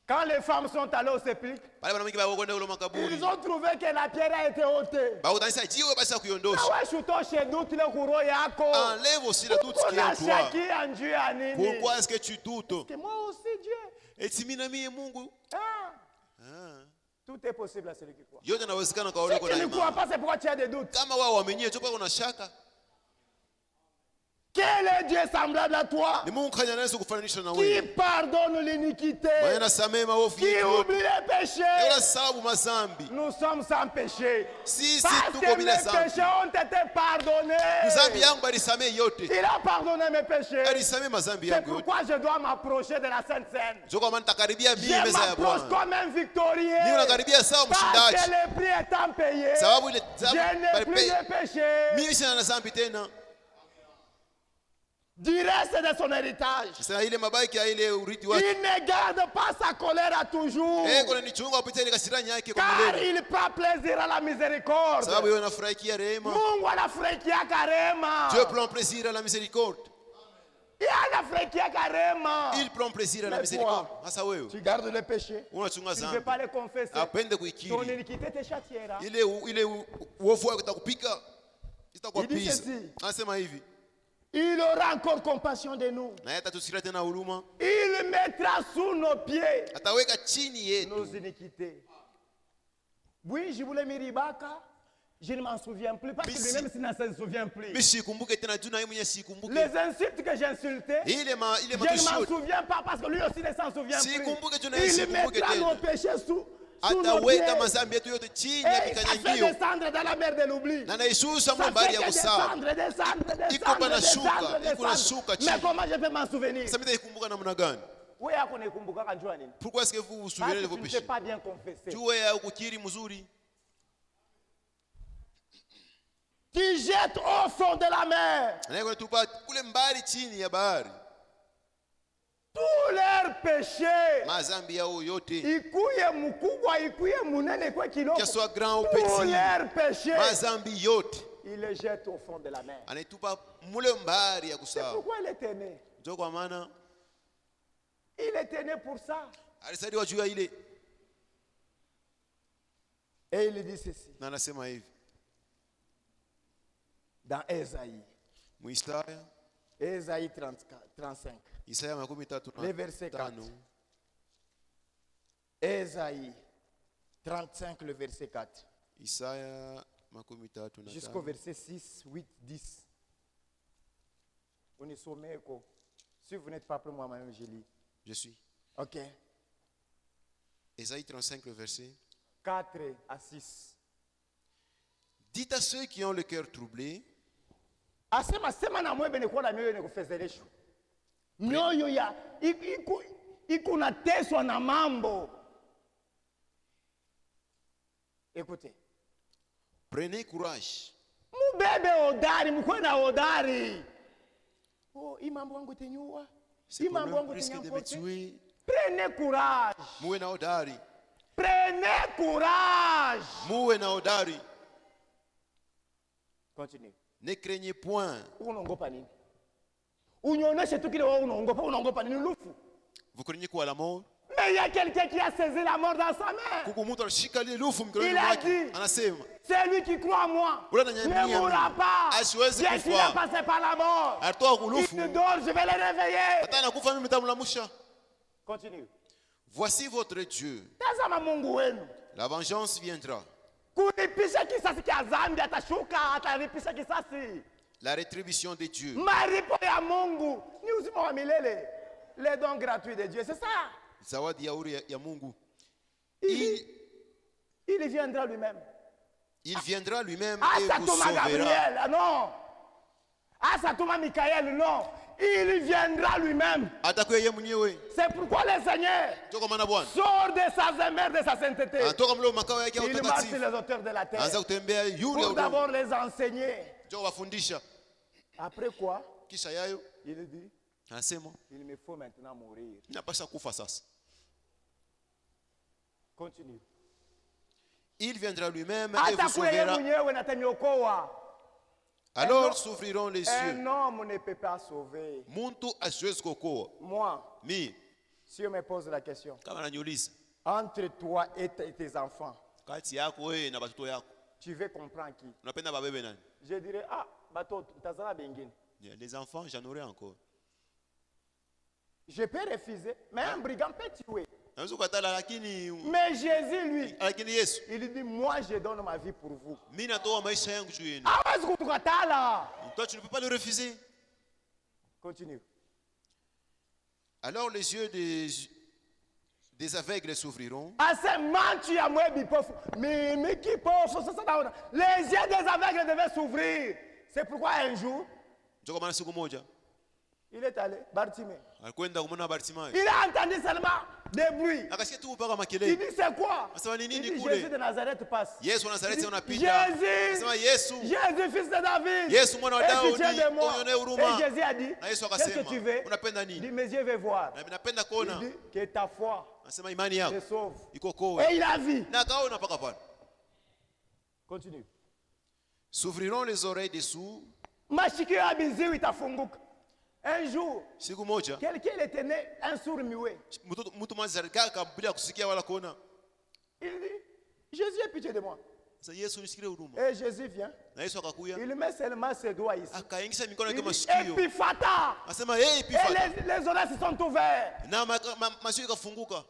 quand les femmes sont allées au sépulcre, pale wanawake kwenda kule makaburi. ils ont trouvé que la pierre a été ôtée. Utanisha jiwe basi kuiondosha. Nawe shutoshe dutu le kuro yako. Enlève aussi la doute qui est en toi. Unashaki en Dieu à nini? Pourquoi est-ce que tu doutes? Que moi aussi Dieu. Eti mimi na mimi Mungu. Ah, Ah. tout est possible à celui qui croit. Yote inawezekana kwa Si wale wako tu na ne crois imani. pas, c'est pourquoi tu as des doutes. Kama wao waamini tu pako na shaka. Quel est Dieu semblable à toi? Ni Mungu kanya nani kufananisha na Qui wewe? pardonne l'iniquité, Wewe unasamehe maovu qui yetu. oublie les péchés. Wewe unasamehe mazambi. Nous sommes sans péché. Sisi Parce tuko que bila mes zambi. péchés ont été pardonnés. Zambi yangu alisamehe yote. Il a pardonné mes péchés. Alisamehe mazambi C'est yangu yote. pourquoi je dois m'approcher de la Sainte Seine. Sio kama nitakaribia mimi Je meza ya m'approche Bwana. comme un victorieux. Mimi nakaribia sawa Parce mshindaji. que le prix étant payé, Sababu ile je n'ai plus de péché. mimi sina na zambi tena. Du reste de son héritage. Sasa ile mabaki ya ile urithi wake. Il ne garde pas sa colère à toujours. Kuna nichunga kupitia ile kasirani yake kwa Car milele. il prend plaisir à la miséricorde. Sababu yeye anafurahikia rehema. Mungu anafurahikia karema. Dieu prend plaisir à la miséricorde. Il anafurahikia karema. Il prend plaisir à la Mais miséricorde. toi, Sasa wewe tu gardes le péché. unachunga Tu ne veux zambi. pas le confesser. Apende Ton kuikiri. iniquité te châtiera. Ile uovu wako itakupika. Itakuwa Il dit peace. ceci. Anasema hivi. Il aura encore compassion de nous. Na yeye atatusikia tena huruma. Il mettra sous nos pieds Ataweka chini yetu. nos iniquités. Oui, je voulais m'iribaka. Je ne m'en souviens plus. Parce que Mais lui-même, s'il ne se souvient plus. Mimi sikumbuke tena juu na yeye mwenyewe sikumbuke. Les insultes que j'ai insultées, Ile je ne m'en matusho. souviens pas parce que lui aussi ne s'en souvient plus. Sikumbuke tu na Il sikumbuke mettra tena. nos péchés sous nos pieds. Ataweka mazambi yetu yote chini ya Et ça fait mikanyangio. descendre dans la mer de l'oubli. Na naishusha Ça mbali fait ya que kusawa. descendre. Iko panashuka, iko nashuka chini. Mais comment je peux m'en souvenir? Sasa mimi naikumbuka namna gani? Oui, yako naikumbuka njua nini? Pourquoi est-ce que vous vous Parce souvenez que de vos tu ne sais péchés? pas bien confesser. Juu ya ukukiri mzuri. Qui jette au fond de la mer Anaye tupa kule mbali chini ya bahari. tous leurs péchés. Mazambi yao yote. Ikuye mkubwa, ikuye munene, ikuye kidogo. Que soit grand ou Tous petit. leurs péchés. Mazambi yote. Il les jette au fond de la mer. Anaitupa mule mbali ya C'est kusawa. pourquoi il était né. Ndio kwa maana Il était né pour ça. alisaidiwa juu ya ile Et il dit ceci na anasema hivi. dans Ésaïe. Muisaya, Ésaïe 35. Isaya 35. Le verset 4. Ésaïe 35, le verset 4. Isaya 35. Jusqu'au verset 6, 8, 10. On est sommé. Si vous n'êtes pas prêt, moi-même, je lis. Je suis. Ok. Isaïe 35, le verset. 4 à 6. Dites à ceux qui ont le cœur troublé, Asema sema na mwebe nikuwa na mioyo nikufezeresho. Mioyo ya ikunateswa na mambo. Écoutez. prenez courage. Mubebe hodari, mkuwe na hodari. Oh, hii mambo yangu itenyua. ces problèmes risquent de me tuer. Prenez courage. Muwe na hodari. Prenez courage. Muwe na hodari. Continue. Ne craignez point. Unaogopa nini? Unionyeshe tu kile wewe unaogopa nini lufu? Vous craignez quoi, la mort? Mais il y a quelqu'un qui a saisi la mort dans sa main. Kuku mtu anashika ile lufu mkononi Il a mwake. dit, Anasema, celui qui croit en moi Ule ne ananyanyia mourra mimi. pas. Asiwezi Bien qu'il kufa. a passé par la mort. atoa kulufu. Il dort, je vais le réveiller. Hata nakufa mimi nitamlamusha. Continue. Voici votre Dieu. Tazama Mungu wenu. La vengeance viendra. Kulipisha kisasi cha dhambi atashuka, atalipisha kisasi. La rétribution de Dieu. Malipo ya Mungu ni uzima wa milele. Les dons gratuits de Dieu, c'est ça. Zawadi ya Mungu. Il viendra lui-même. Il viendra lui-même Ah, et ça vous tombe à sauvera. Gabriel, ah, non. Ah, ça tombe à Michael, non. Il viendra lui-même. Atakuwa yeye mwenyewe. C'est pourquoi le Seigneur Toka maana Bwana. sort de sa demeure, de sa sainteté. Anatoka mle makao yake ya Il marche sur utakatifu. les hauteurs de la terre. Anza kutembea yule Pour udongo. d'abord les enseigner. Njoo wafundisha. Après quoi, Kisha yayo il dit, anasema il me faut maintenant mourir. napasha kufa sasa. Continue. Il viendra lui-même et vous Hata yeye sauvera. mwenyewe nataniokoa. Alors s'ouvriront les cieux. Un homme ne peut pas sauver. Muntu asiwezi kuokoa. Moi, Mi si on me pose la question, kama ananiuliza entre toi et tes enfants, kati yako wewe na watoto yako tu veux comprendre qui? unapenda babebe nani? Je dirais, ah, bateau, tazama bengine. Les enfants, j'en aurai encore. Je peux refuser, mais un brigand peut tuer. Naweza kukatala lakini Mais Jésus, lui, lakini Yesu, il dit, moi je donne ma vie pour vous. mimi natoa maisha yangu juu yenu. Hawezi kutukatala. Toi tu ne peux pas le refuser. Continue. Alors les yeux des aveugles s'ouvriront. Asema tu ya mwe bipofu. Mimi kipofu sasa naona. Les yeux des aveugles devaient s'ouvrir. C'est pourquoi un jour, Njoo kama siku moja il est allé, Bartimée. alikwenda kumwona Bartimayo. Il a entendu seulement des bruits. Akasikia tu mpaka Il makelele. dit, c'est quoi? Asema ni Il nini dit, kule? Jésus de Nazareth passe. Yesu wa Il Nazareti dit, unapita. Jésus, Asema Yesu, Jésus, fils de David. Yesu mwana wa Aie Daudi, pitié de moi. uonee huruma. Et Jésus a dit, Na Yesu qu'est-ce que akasema, tu veux? unapenda Il dit, nini? mes yeux veulent voir. Na mimi napenda Il kuona. dit, que ta foi Anasema imani te yako sauve. iko kowe. Et il a vu. Na akaona mpaka pale. Continue. S'ouvriront les oreilles des sourds. Mashikio ya biziwi itafunguka. Un jour, Siku moja quelqu'un était né un sourd muet. mtu mmoja alikaa kabla kusikia wala kuona. Il dit, Jésus, aie pitié de moi. Sasa Yesu nisikie huruma. Et Jésus vient. Na Yesu akakuya Il met seulement ses doigts ici. akaingisha mikono Il yake dit, masikio. Epiphata. Anasema hey Et Epifata. les oreilles se sont ouvertes. Na masikio ikafunguka.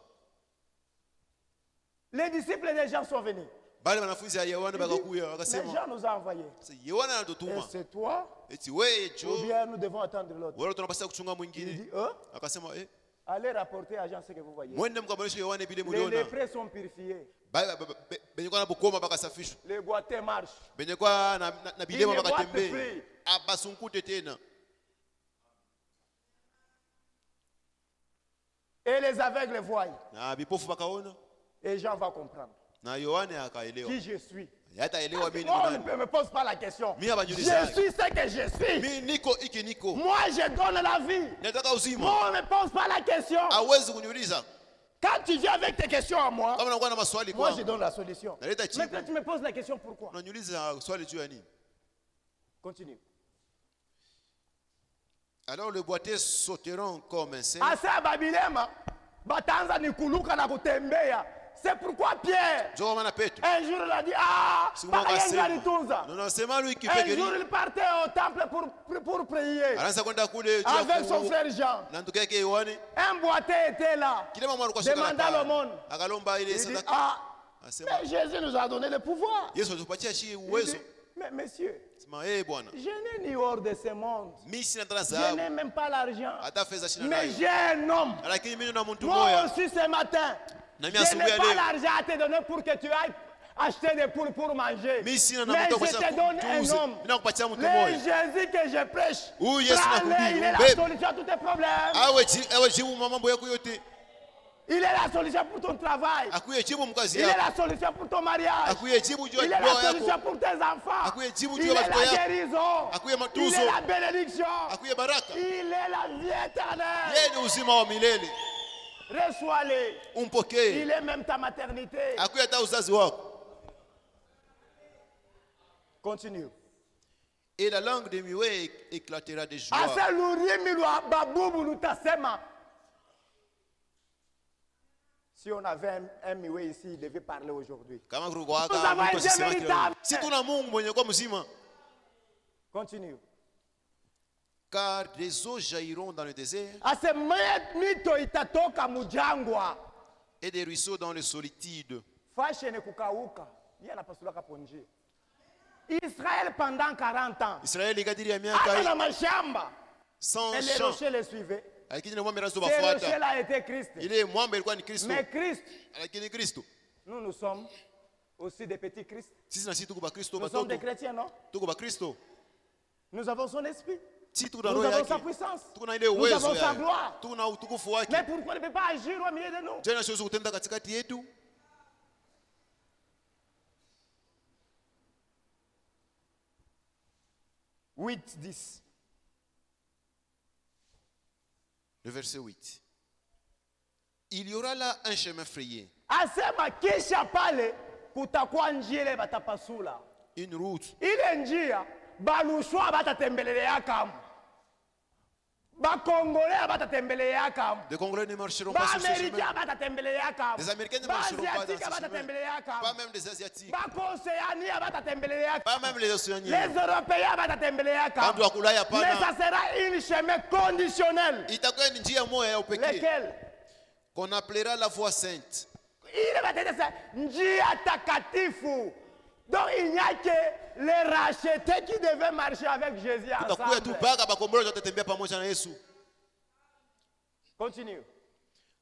Les disciples des gens sont venus. Bale wanafunzi ya Yohana Il dit, bakakuya les wakasema gens nous ont envoyés. sasa Yohana Et anatutuma. c'est toi Eti wewe ou jo bien nous devons attendre l'autre. wale tunapaswa kuchunga Il mwingine. dit, Akasema allez rapporter à Jean ce que vous voyez. mwende mkaboneshe Yohana vile Les mliona. lépreux sont purifiés. Benye kwa na bukoma bakasafishwa. Les boiteux marchent. Benye kwa na bilema Il ne bakatembea. boite plus. Abasunkute tena. Et les aveugles voient. Na vipofu bakaona. Et Jean va comprendre Na Yohana akaelewa. qui je suis. Hataelewa mimi ni On nani. ne me pose pas la question. Mimi hapa Je niuliza. suis ce que je suis. Mimi niko iki niko. Moi, je donne la vie. Nataka uzima. On ne me pose pas la question. Hawezi kuniuliza. Quand tu viens avec tes questions à moi, Kama unakuwa na maswali moi, kwa. je donne la solution. Naleta jibu. Maintenant, tu me poses la question pourquoi. Unaniuliza swali juu ya nini? Continue. Alors le boiteux sauteront comme un cerf. Asa babilema, batanza ni kuluka na kutembea. C'est pourquoi Pierre, Njoo maana Petro. un jour, il a dit, ah, Siku moja paka yengi akasema. alitunza. Na nasema lui Un kipekeri. jour, il partait au temple pour prier Anaanza kwenda kule avec son frère Jean. na ndugu yake Yohane. Un boiteux était là. Kile mama alikuwa Demanda l'aumône. Akalomba ile Il dit, sadaka. ah, Anasema mais Jésus nous a donné le pouvoir. Yesu alitupatia shi Il uwezo. dit, mais monsieur, Sema bwana. je n'ai ni hors de ce monde. Mimi sina tena Je dhahabu. n'ai même pas l'argent. Hata fedha sina Mais nayo. j'ai un homme. Lakini mimi na mtu Moi mmoja. aussi ce matin, Na je mimi asubuhi n'ai ya pas leo. l'argent à te donner pour que tu ailles acheter des poules pour manger. Mimi sina na Mais mtu je te donne un homme. Mimi nakupatia mtu Le mmoja. Jésus que je prêche, Huyu Yesu prends-le, nakuhubiri, il est la mbebe. solution à tous tes problèmes. Awe jibu mambo yako yote. Il est la solution pour ton travail. Akuye jibu mkazi Il est yako. la solution pour ton mariage. Akuye jibu juu Il ya est ndoa la solution yako. pour tes enfants. Akuye jibu Il juu est ya la watoto yako. guérison. Akuye Il matuzo. est la bénédiction. Akuye baraka. Il est la vie éternelle. Yeye ni uzima wa milele. Reçois-le. Umpokee. Il est même ta maternité. Akuye hata uzazi wako. Continue. Et la langue de Miwe éclatera de joie. Asa lurimi lwa babubu lutasema. Si on avait un miwe ici, il devait parler aujourd'hui. Kama kulikuwa Nous avons Mungu un Dieu asisema kila véritable. leo. Si tuna Mungu mwenye kwa mzima. Continue. Car des eaux jailliront dans le désert Ase mito itatoka mujangwa. et des ruisseaux dans les solitudes. Fashe ne kukauka. Yeye anapasula kapo njia. Israël pendant 40 ans. Israeli kadiri ya Hata miaka na mashamba. sans Et les champ. rochers les suivaient. Lakini ile mwamba razo Ces rochers bafuata. là étaient Christ. Ile mwamba ilikuwa ni Kristo. Mais Christ, Lakini Kristo. nous sommes aussi des petits Christ. Sisi na sisi tuko ba Kristo Nous sommes des batoto. chrétiens, non? Tuko ba Kristo. Nous avons son esprit. Si tuko na Nous roho avons sa yake. puissance. Tuko na ile Nous uwezo avons sa yake. gloire. Tuko na utukufu wake. Mais pourquoi ne peut pas agir au milieu de nous? Tena siwezi kutenda katikati yetu. Huit, 10. Le verset 8. Il y aura là un chemin frayé, Asema kisha pale kutakuwa njia ile batapasula. une route. Ile njia balushwa batatembelelea kama. Bakongolais batatembelelea kama. Les Congolais ne marcheront pas sur ce chemin. Baaméricains batatembelea kama. Les Américains ne marcheront pas dans Baasiatique ce chemin. batatembelea Pas kama. même les Asiatiques. Bakoseania batatembelea Pas kama. même les Océaniens. Les Européens batatembelea Bantu wa kama. Ulaya Mais pana. ça sera un chemin conditionnel. Itakuwa ni njia moja ya upekee Lequel? qu'on appellera la voie sainte. Ile batatesa njia takatifu. Donc il n'y a que les rachetés qui devaient marcher avec Jésus Tutakuwa tu ensemble. mpaka bakombolewa watatembea pamoja na Yesu. Continue.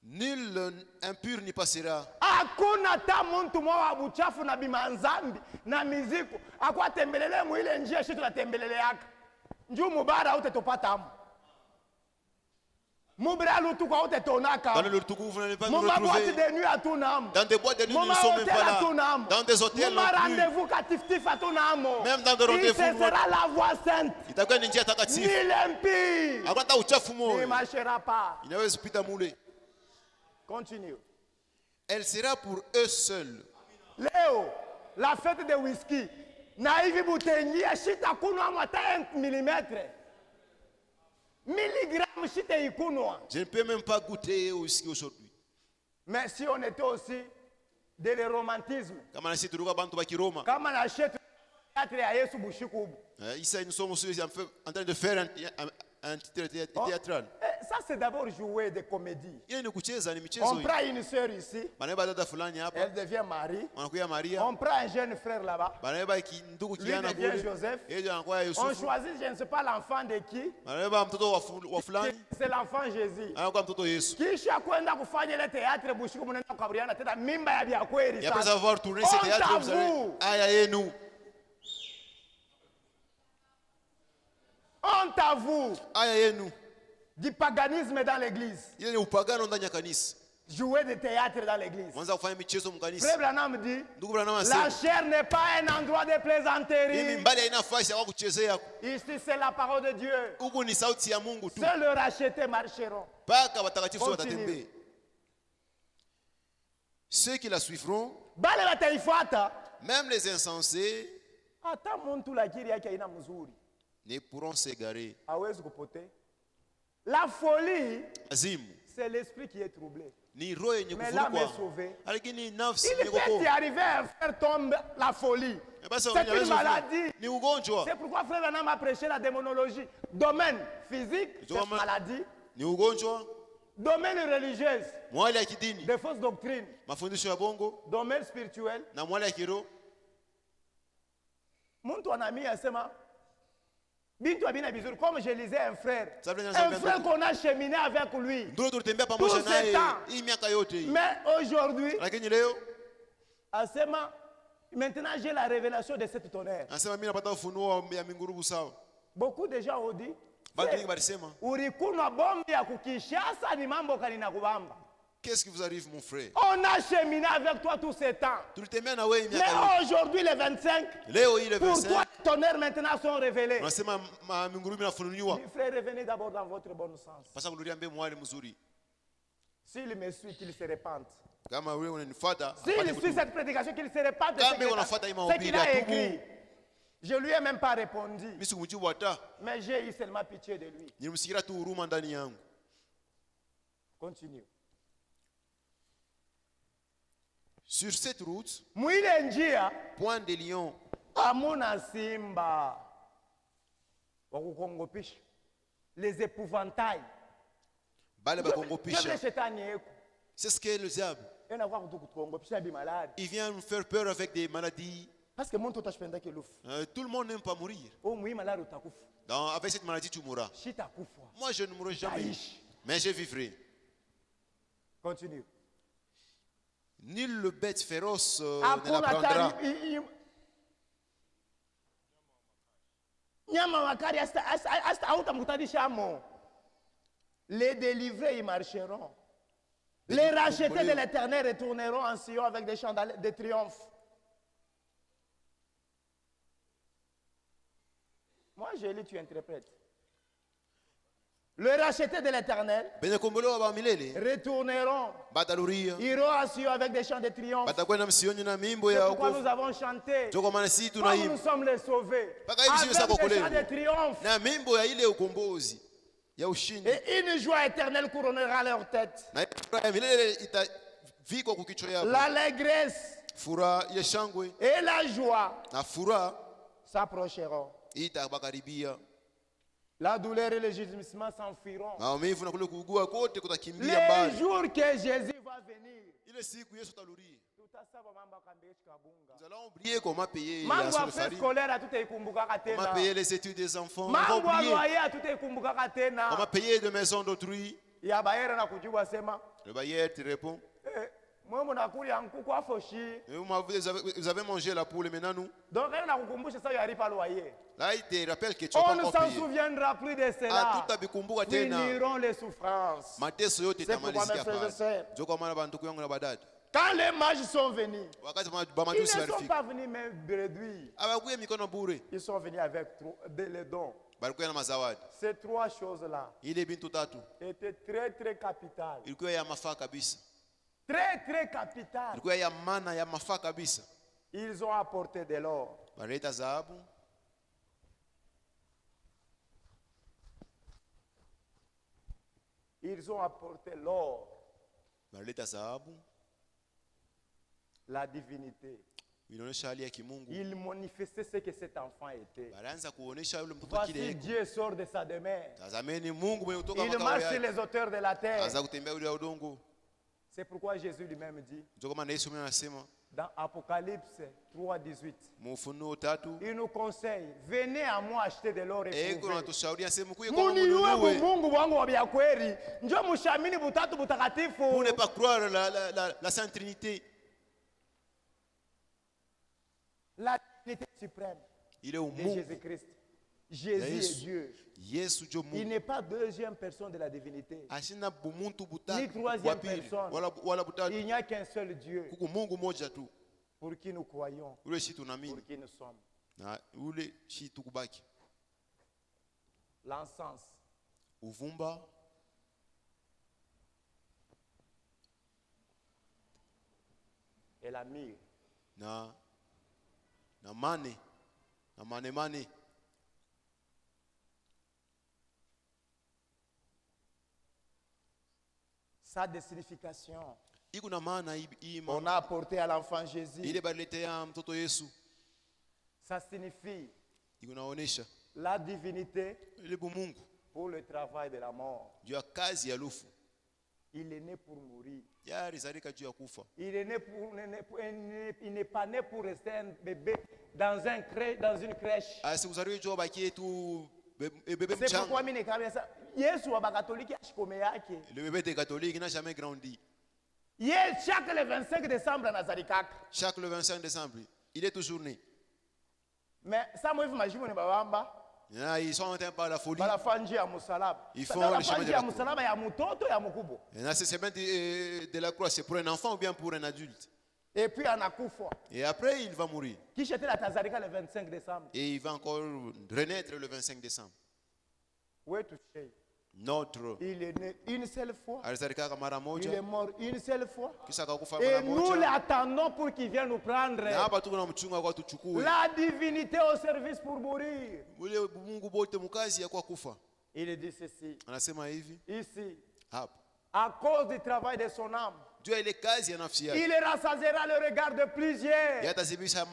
Nul impur n'y passera. Hakuna hata mtu mmoja wa buchafu na bimanzambi na miziku akwatembelele mwile njia shi tunatembeleleaka njuu mubara utetopata amu mubira lutuku utetonaka Dans le Lourtougou, vous n'allez pas nous mumaboîte retrouver. de nuit atuna amu Dans des boîtes de nuit, nous ne sommes même pas là. Dans des hôtels non muma plus. rendez-vous katiftif atuna amu Même dans des rendez-vous, ce sera la voie sainte Itakuwa ni njia ni takatifu. l'impie Hakuna hata uchafu ne moja. marchera pas. Inaweza kupita mule. Continue. Elle sera pour eux seuls. Leo la fête de whisky na hivi butengia shita kunwa mwata 1 mm milligramme shita ikunwa. Je ne peux même pas goûter au whisky aujourd'hui. Mais si on était aussi de le romantisme Kama nasi tulikuwa bantu ba Kiroma. kama na shetu théâtre ya Yesu bushikubu. Ici, nous sommes aussi en train de faire un titre théâtral. Ça c'est d'abord jouer des comédies. Ile ni kucheza, ni michezo On hii. prend une sœur ici, Banaiba dada fulani hapa, elle devient Marie. wanakuya Maria. On prend un jeune frère là-bas. Banaiba ndugu Lui kiana devient kule. Joseph. Yeye anakuwa On Yusufu. choisit, je ne sais pas l'enfant de qui. Banaiba mtoto wa fulani, C'est l'enfant Jésus. anakuwa mtoto Yesu. Kisha kwenda kufanya ile teatre bushiku mnaenda kukabiliana tena mimba ya vya kweli Et après sasa. avoir tourné ce théâtre, vous savez, aya yenu, Honte à vous aya yenu. du paganisme dans l'église. Ile ni upagano ndani ya kanisa. Jouer des théâtres dans l'église. Mwanza kufanya michezo mkanisa. Frère Branham dit, Ndugu Branham la anasema, chair n'est pas un endroit de mimi plaisanterie. mbali haina nafasi ya kuchezea. Ici c'est la parole de Dieu. Huku ni sauti ya Mungu tu. Seuls les rachetés marcheront. Mpaka watakatifu Continue. watatembea. Ceux qui la suivront, Bale bataifuata même les insensés, hata muntu lakiri yake haina mzuri ne pourront s'égarer. hawezi kupotea. La folie, Azimu c'est l'esprit qui est troublé. ni roho yenye Mais l'âme est kuvurugwa, sauvée. lakini nafsi Il yenye peut y kuokoka. arriver à faire tomber la folie. Basi C'est une unaweza maladie. ni ugonjwa, C'est pourquoi Frère Branham a prêché la démonologie. Domaine physique, c'est Domaine- maladie. ni ugonjwa, Domaine religieuse, mwali ya kidini, des fausses doctrines. mafundisho ya bongo Domaine spirituel. na mwali ya kiroho. Muntu anami asema bintu abina bizuri. Comme je lisais un frère. Ça veut dire Un ça, frère qu'on a cheminé avec lui. Ndio tulitembea pamoja Tout ce naye temps. hii miaka yote hii, Mais aujourd'hui, lakini leo asema maintenant j'ai la révélation de cette tonnerre. anasema mimi napata ufunuo ya mingurubu sawa. Beaucoup de gens ont dit Bantu wengi walisema ulikunwa bombi ya kukishasa ni mambo kanina kubamba. Qu'est-ce qui vous arrive, mon frère? On a cheminé avec toi tous ces temps. Tulitemea na wewe Mais miaka yote. aujourd'hui, les 25, Leo hii le pour 25 toi, les tonnerres maintenant sont révélés. unasema mingurumi nafunuliwa. Mes frères, revenez d'abord dans votre bon sens. Pasa kurudia mbe mwali mzuri. S'il me suit, qu'il se répande. Kama wewe unanifuata, S'il suit cette prédication, qu'il se répande de Kama ce unafuata hii ce mahubiri qu'il a ya tubu. écrit. Je lui ai même pas répondu. mimi sikumjibu hata. Mais j'ai eu seulement pitié de lui. Nilimsikia tu huruma ndani yangu. Continue. Sur cette route, Mwile njia Point de Lion, hamuna simba wa kukongopisha, les épouvantails. bale Ndio bakongopisha. shetani yeko C'est ce qu'est le diable. enakuwa kutukongopisha bi maladi, Il vient nous faire peur avec des maladies. parce que mtu utashipenda kilufu Tout le monde n'aime pas mourir. au mwi maladi utakufa, Avec cette maladie, tu mourras. shita kufa. Moi, je ne mourrai jamais. Aishi. Mais je vivrai. Continue. Nulle bête féroce ne Hakuna l'apprendra. hatari nyama wakari hasta hautamkutanisha mo. Les délivrés y marcheront. Les rachetés de l'Éternel retourneront en Sion avec des chants de triomphe. Moi, je lis, tu interprètes. Les rachetés de l'Éternel Benye kombolewa ba milele retourneront, bataluria, iront en Sion avec des chants de triomphe. batakwenda msioni na mimbo C'est ya pourquoi wokovu. nous avons chanté. Ndio maana sisi Comme nous tunaimba sommes les sauvés. Mpaka hivi sisi sasa Avec des kwa chants de triomphe. na mimbo ya ile ukombozi ya ushindi, Et une joie éternelle couronnera leur tête. na furaha ya milele itavikwa kwa kichwa yako. L'allégresse Furaha ile shangwe et la joie na furaha s'approcheront. itabakaribia. La douleur et le gémissement s'enfuiront. Maumivu na kule kuugua kote kutakimbia Les mbali. jours que Jésus va venir. Ile siku Yesu taluria. Tutasaba mambo akambeshi kabunga. Nous allons oublier comment payer Mambo la ya frais scolaire hatutaikumbukaka comment tena. payer les études des enfants. On va Mambo ya oublier loyer hatutaikumbukaka tena. comment payer de maisons d'autrui. Ya bayere na kujibu asema, Le bailleur te répond, mwe mnakula nkuku afoshi. vous avez mangé la poule, maintenant nous. Donc yeye nakukumbusha sasa yalipa loyer. Là, il te rappelle que tu vas On pas ne encore s'en payer. souviendra plus de Ah, cela. tout abikumbuka tena. Finiront les souffrances. Mateso yote C'est pourquoi mes itamalizika frères et pale. sœurs, Ndio kwa maana banduku yangu na badada. quand les mages sont venus, Wakati ils bamajusi ne sont walifika. pas venus même réduire. Abakuye mikono bure. Ils sont venus avec les dons. Balikuwa na mazawadi. Ces trois choses-là Ile bintu tatu étaient très, très capitales. ilikuwa ya mafaa kabisa. Très, très capitales. Ilikuwa ya maana ya mafaa kabisa. Ils ont apporté de l'or. Baleta dhahabu, Ils ont apporté l'or, baleta dhahabu. la divinité. Inaonyesha hali ya kimungu. Ils manifestaient ce que cet enfant était. Balianza kuonesha yule mtoto Voici kile. Dieu sort de sa demeure. Tazameni Mungu mwenye kutoka Il makao marche sur yake. les hauteurs de la terre. Anza kutembea ule udongo. C'est pourquoi Jésus lui-même dit Ndio kama na Yesu mwenyewe anasema dans Apocalypse 3:18, Mufunuo 3. il nous conseille, venez à moi acheter de l'or Eko éprouvé. natushauri sema kuye kwa Muniue mununue. Mungu wangu wa vya kweli. Njoo mshamini butatu Pour butakatifu. ne pas croire la Sainte Trinité. La divinité suprême Il est au de Mungu. Jésus-Christ. Jésus est Yesu. Dieu. Yesu jo Il Mungu. n'est pas deuxième personne de la divinité. Asina bumuntu Ni butatu troisième wa pili personne. wala butatu. Il n'y a qu'un seul Dieu Kuko Mungu moja tu. pour qui nous croyons, Ule shi pour tunaamini. qui nous sommes. Na ule shi tukubaki. L'encens, Uvumba, et la myrrhe. na mane. Na mane. Sa de signification, Iko na maana hii on a apporté à l'enfant Jésus. ile baliletea mtoto Yesu. Ça signifie Iko naonesha la divinité ile bumungu pour le travail de la mort. juu ya kazi ya lufu. Il est né pour mourir. Yari zalika juu ya kufa. Il est né il n'est pas né pour rester un bébé dans une crèche. Asikuzaliwe juu abakie tu bebe C'est mchanga. pourquoi mimi nikamwambia sasa Yesu wa bakatoliki ashikome yake. Le bébé de catholique n'a jamais grandi. Chaque le 25 décembre anazalikaka. Chaque le 25 décembre, il est toujours né. Mais ça moi hivi majimu ni babamba. Na ils sont atteints par la folie. Balafanji ya musalaba. Ils font Dans la le chemin fanji de ya la croix. musalaba ya mutoto ya mukubwa. Et là, c'est semaine de la croix, c'est pour un enfant ou bien pour un adulte. Et puis anakufa. Et après, il va mourir. Kisha tena atazalika le 25 décembre. Et il va encore renaître le 25 décembre. Wetu shei. Notre Il est né une seule fois. alizalika mara Il est moja, mort une seule fois. kisha akakufa Et mara nous moja. l'attendons pour qu'il vienne nous prendre. Na hapa tuko na mchunga kwa tuchukue. La divinité au service pour mourir. Ule Mungu bote mukazi ya kwa kufa. Il dit ceci. Anasema hivi Ici, hapa. à cause du travail de son âme, Jua ile kazi ya nafsi yake. il rassasiera le regard de plusieurs. Yatazibisha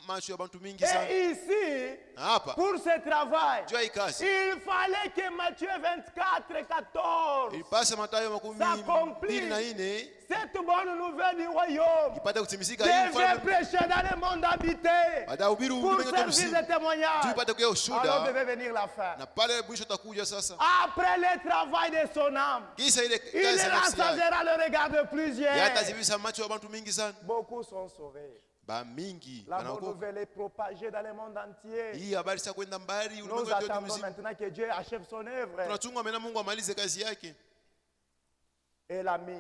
macho ya bantu mingi sana. Et ici, Na hapa pour ce travail, jua hii kazi. il fallait que Matthieu 24, 14, Ilipasa Mathayo s'accomplit 24 cette bonne nouvelle du royaume. ipate kutimizika hii Devait mfalme. prêcher dans le monde habité. Atahubiri Pour ujumbe servir mzima. de témoignage. Juu ipate kuya Alors ushuhuda. devait venir la fin. Na pale mwisho takuja sasa. Après le travail de son âme, Kisha ile il kazi ya nafsi yake. rassasiera le regard de plusieurs. Yatazibisha macho ya bantu mingi sana. Beaucoup sont sauvés. Ba mingi La bonne wanaokoka. nouvelle est propagée dans le monde entier. Hii habari sasa kwenda mbali Nous ulimwengu wote attendons mzima. maintenant que Dieu achève son œuvre. Tunachunga mena Mungu amalize kazi yake. Et l'ami,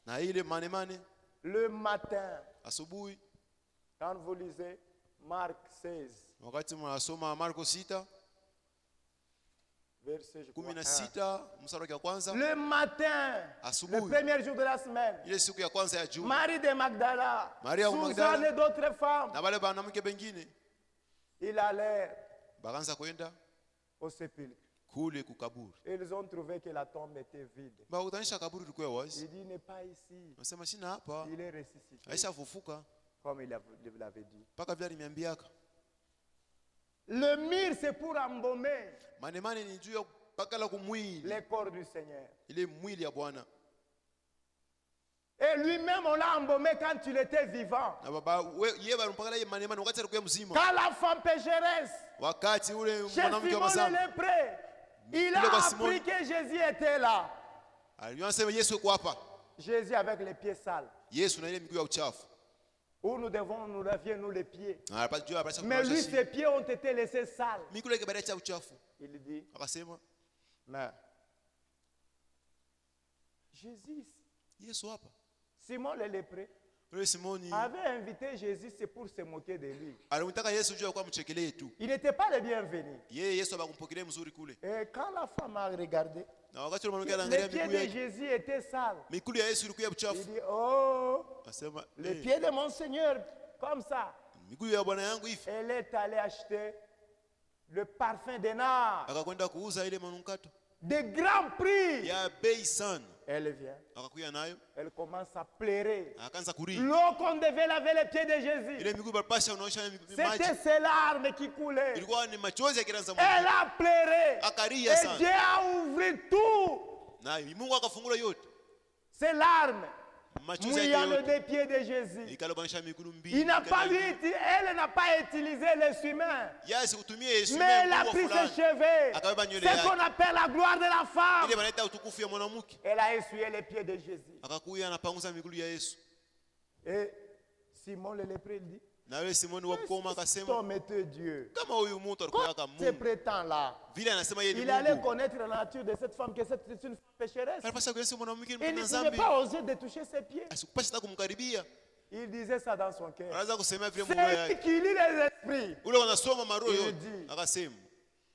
Na ile mane le matin, asubuhi quand vous lisez Marc 16, wakati mnasoma Marko 6 verset je crois, 16 mstari wa kwanza, le matin, Asubuhi. le premier jour de la semaine, ile siku ya kwanza ya juma, Marie de Magdala, Maria wa Suzanne Magdala. et d'autres femmes, na wale banamke bengine ils allèrent bakaanza kwenda au sépulcre. kule kukaburi. Ils ont trouvé que la tombe était vide. Bakutanisha kaburi likuwa wazi. Il dit, il n'est pas ici. Nasema sina hapa. Il est ressuscité, Aisha fufuka comme il l'avait dit. mpaka vile aliniambiaka. Le myrrhe, c'est pour embaumer Manemane ni juu ya pakala kumwili, les corps du Seigneur. ile mwili ya Bwana. Et lui-même, on l'a embaumé quand il était vivant. Na baba yeye barumpakala ye manemane wakati alikuwa mzima. Quand la femme pécheresse, Wakati ule chez mwanamke wa Simon le mazambi lépreux, il Kule kwa a Simon. appris que Jésus était là. alianasema Yesu yuko hapa. Jésus avec les pieds sales. Yesu na ile miguu ya uchafu. Où nous devons nous laver, nous, les pieds. Na alipata juu apata Mais lui, ses pieds ont été laissés sales. miguu yake baada ya uchafu. Il dit, Akasema mais Jésus, Yesu hapa. Simon le lépreux, Yule Simoni avait invité Jésus, c'est pour se moquer de lui. alimtaka Yesu juu ya kwa mchekelee tu. Il n'était pas le bienvenu. Yeye Yesu abakumpokelea mzuri kule. Et quand la femme a regardé, Na wakati yule mwanamke les anaangalia pieds miguu de yake, Jésus étaient sales. miguu ya Yesu ilikuwa ya Il uchafu. dit, oh, Akasema les pieds de mon Seigneur, comme ça. miguu ya bwana yangu hivi. Elle est allée acheter le parfum de nard, Akakwenda kuuza ile manukato de grand prix. ya bei sana. Elle vient, Akakuya nayo, elle commence à pleurer. akaanza kulia. L'eau qu'on devait laver les pieds de Jésus, Ile miguu balipasha unaosha c'était maji. ses larmes qui coulaient. Ilikuwa ni machozi yakianza Elle a pleuré. Akalia Et sana. Dieu a ouvert tout. Na Mungu akafungula yote. Ses larmes Machozi mouillant yake le yote. des pieds de Jésus. Ikalobanisha miguu mbili. Il n'a pas elle n'a pas utilisé les humains, Yasi kutumia Yesu mais elle a pris ses cheveux. Akabeba nywele C'est ce yake. qu'on appelle la gloire de la femme. Ile wanaita utukufu ya mwanamke. Elle a essuyé les pieds de Jésus. Akakuya anapanguza miguu ya Yesu. Et Simon le lépreux, il dit, Na yule Simoni wa Bukoma cet akasema homme était Dieu. kama huyu mtu alikuwa kama Ce Mungu. prétend-là, Vile anasema yeye ni il allait Mungu. connaître la nature de cette femme, que c'est une pécheresse. Alipaswa kuelewa mwanamke ni Il ne mtenda pouvait dhambi. pas oser de toucher ses pieds. Asikupasha hata kumkaribia. Il disait ça dans son cœur. Anaweza kusema vile C'est Mungu lui yake. qui lit les esprits. Ule wanasoma maroho Il yote. dit. Akasema,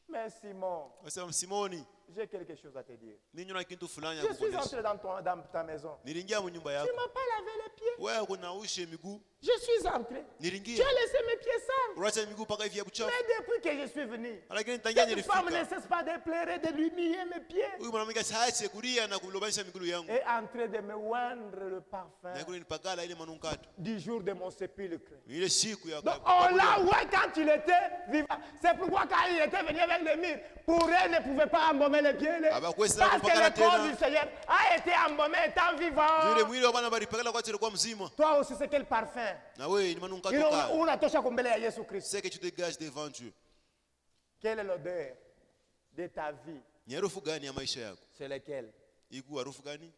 Mais Simon, akasema Simoni, j'ai quelque chose à te dire. ninyi na kitu fulani ya Je suis kukuonesha. entré dans ta maison. Nilingia mu nyumba Tu yako. ne m'as pas lavé les pieds. Wewe kunaushe miguu. Je suis entré. Tu Nilingia. as laissé mes pieds sales. Unacha miguu paka hivi ya buchafu. Mais depuis que je suis venu, Lakini tangia cette femme ne nilifika. cesse pas de pleurer, de lui humilier mes pieds. Huyu mwanamke asaache kulia na kulobanisha miguu yangu. Et en train de me oindre le parfum Na kule nipakala ile manukato. du jour de mon sépulcre. Ile siku ya Donc on l'a ouais quand il était vivant. C'est pourquoi quand il était venu avec le myrrhe, pour elle ne pouvait pas embaumer les pieds. Ah bah, Parce ça, que le corps du Seigneur a été embaumé étant Yule vivant. mwili wa Bwana balipakala kwa alikuwa mzima. Toi aussi c'est quel parfum? Na wewe ni manukato Il kali. unatosha kumbele ya Yesu Kristo. C'est que tu dégages devant Dieu. Quelle est l'odeur de ta vie? Ni harufu gani ya maisha yako? C'est lequel? Iku harufu gani?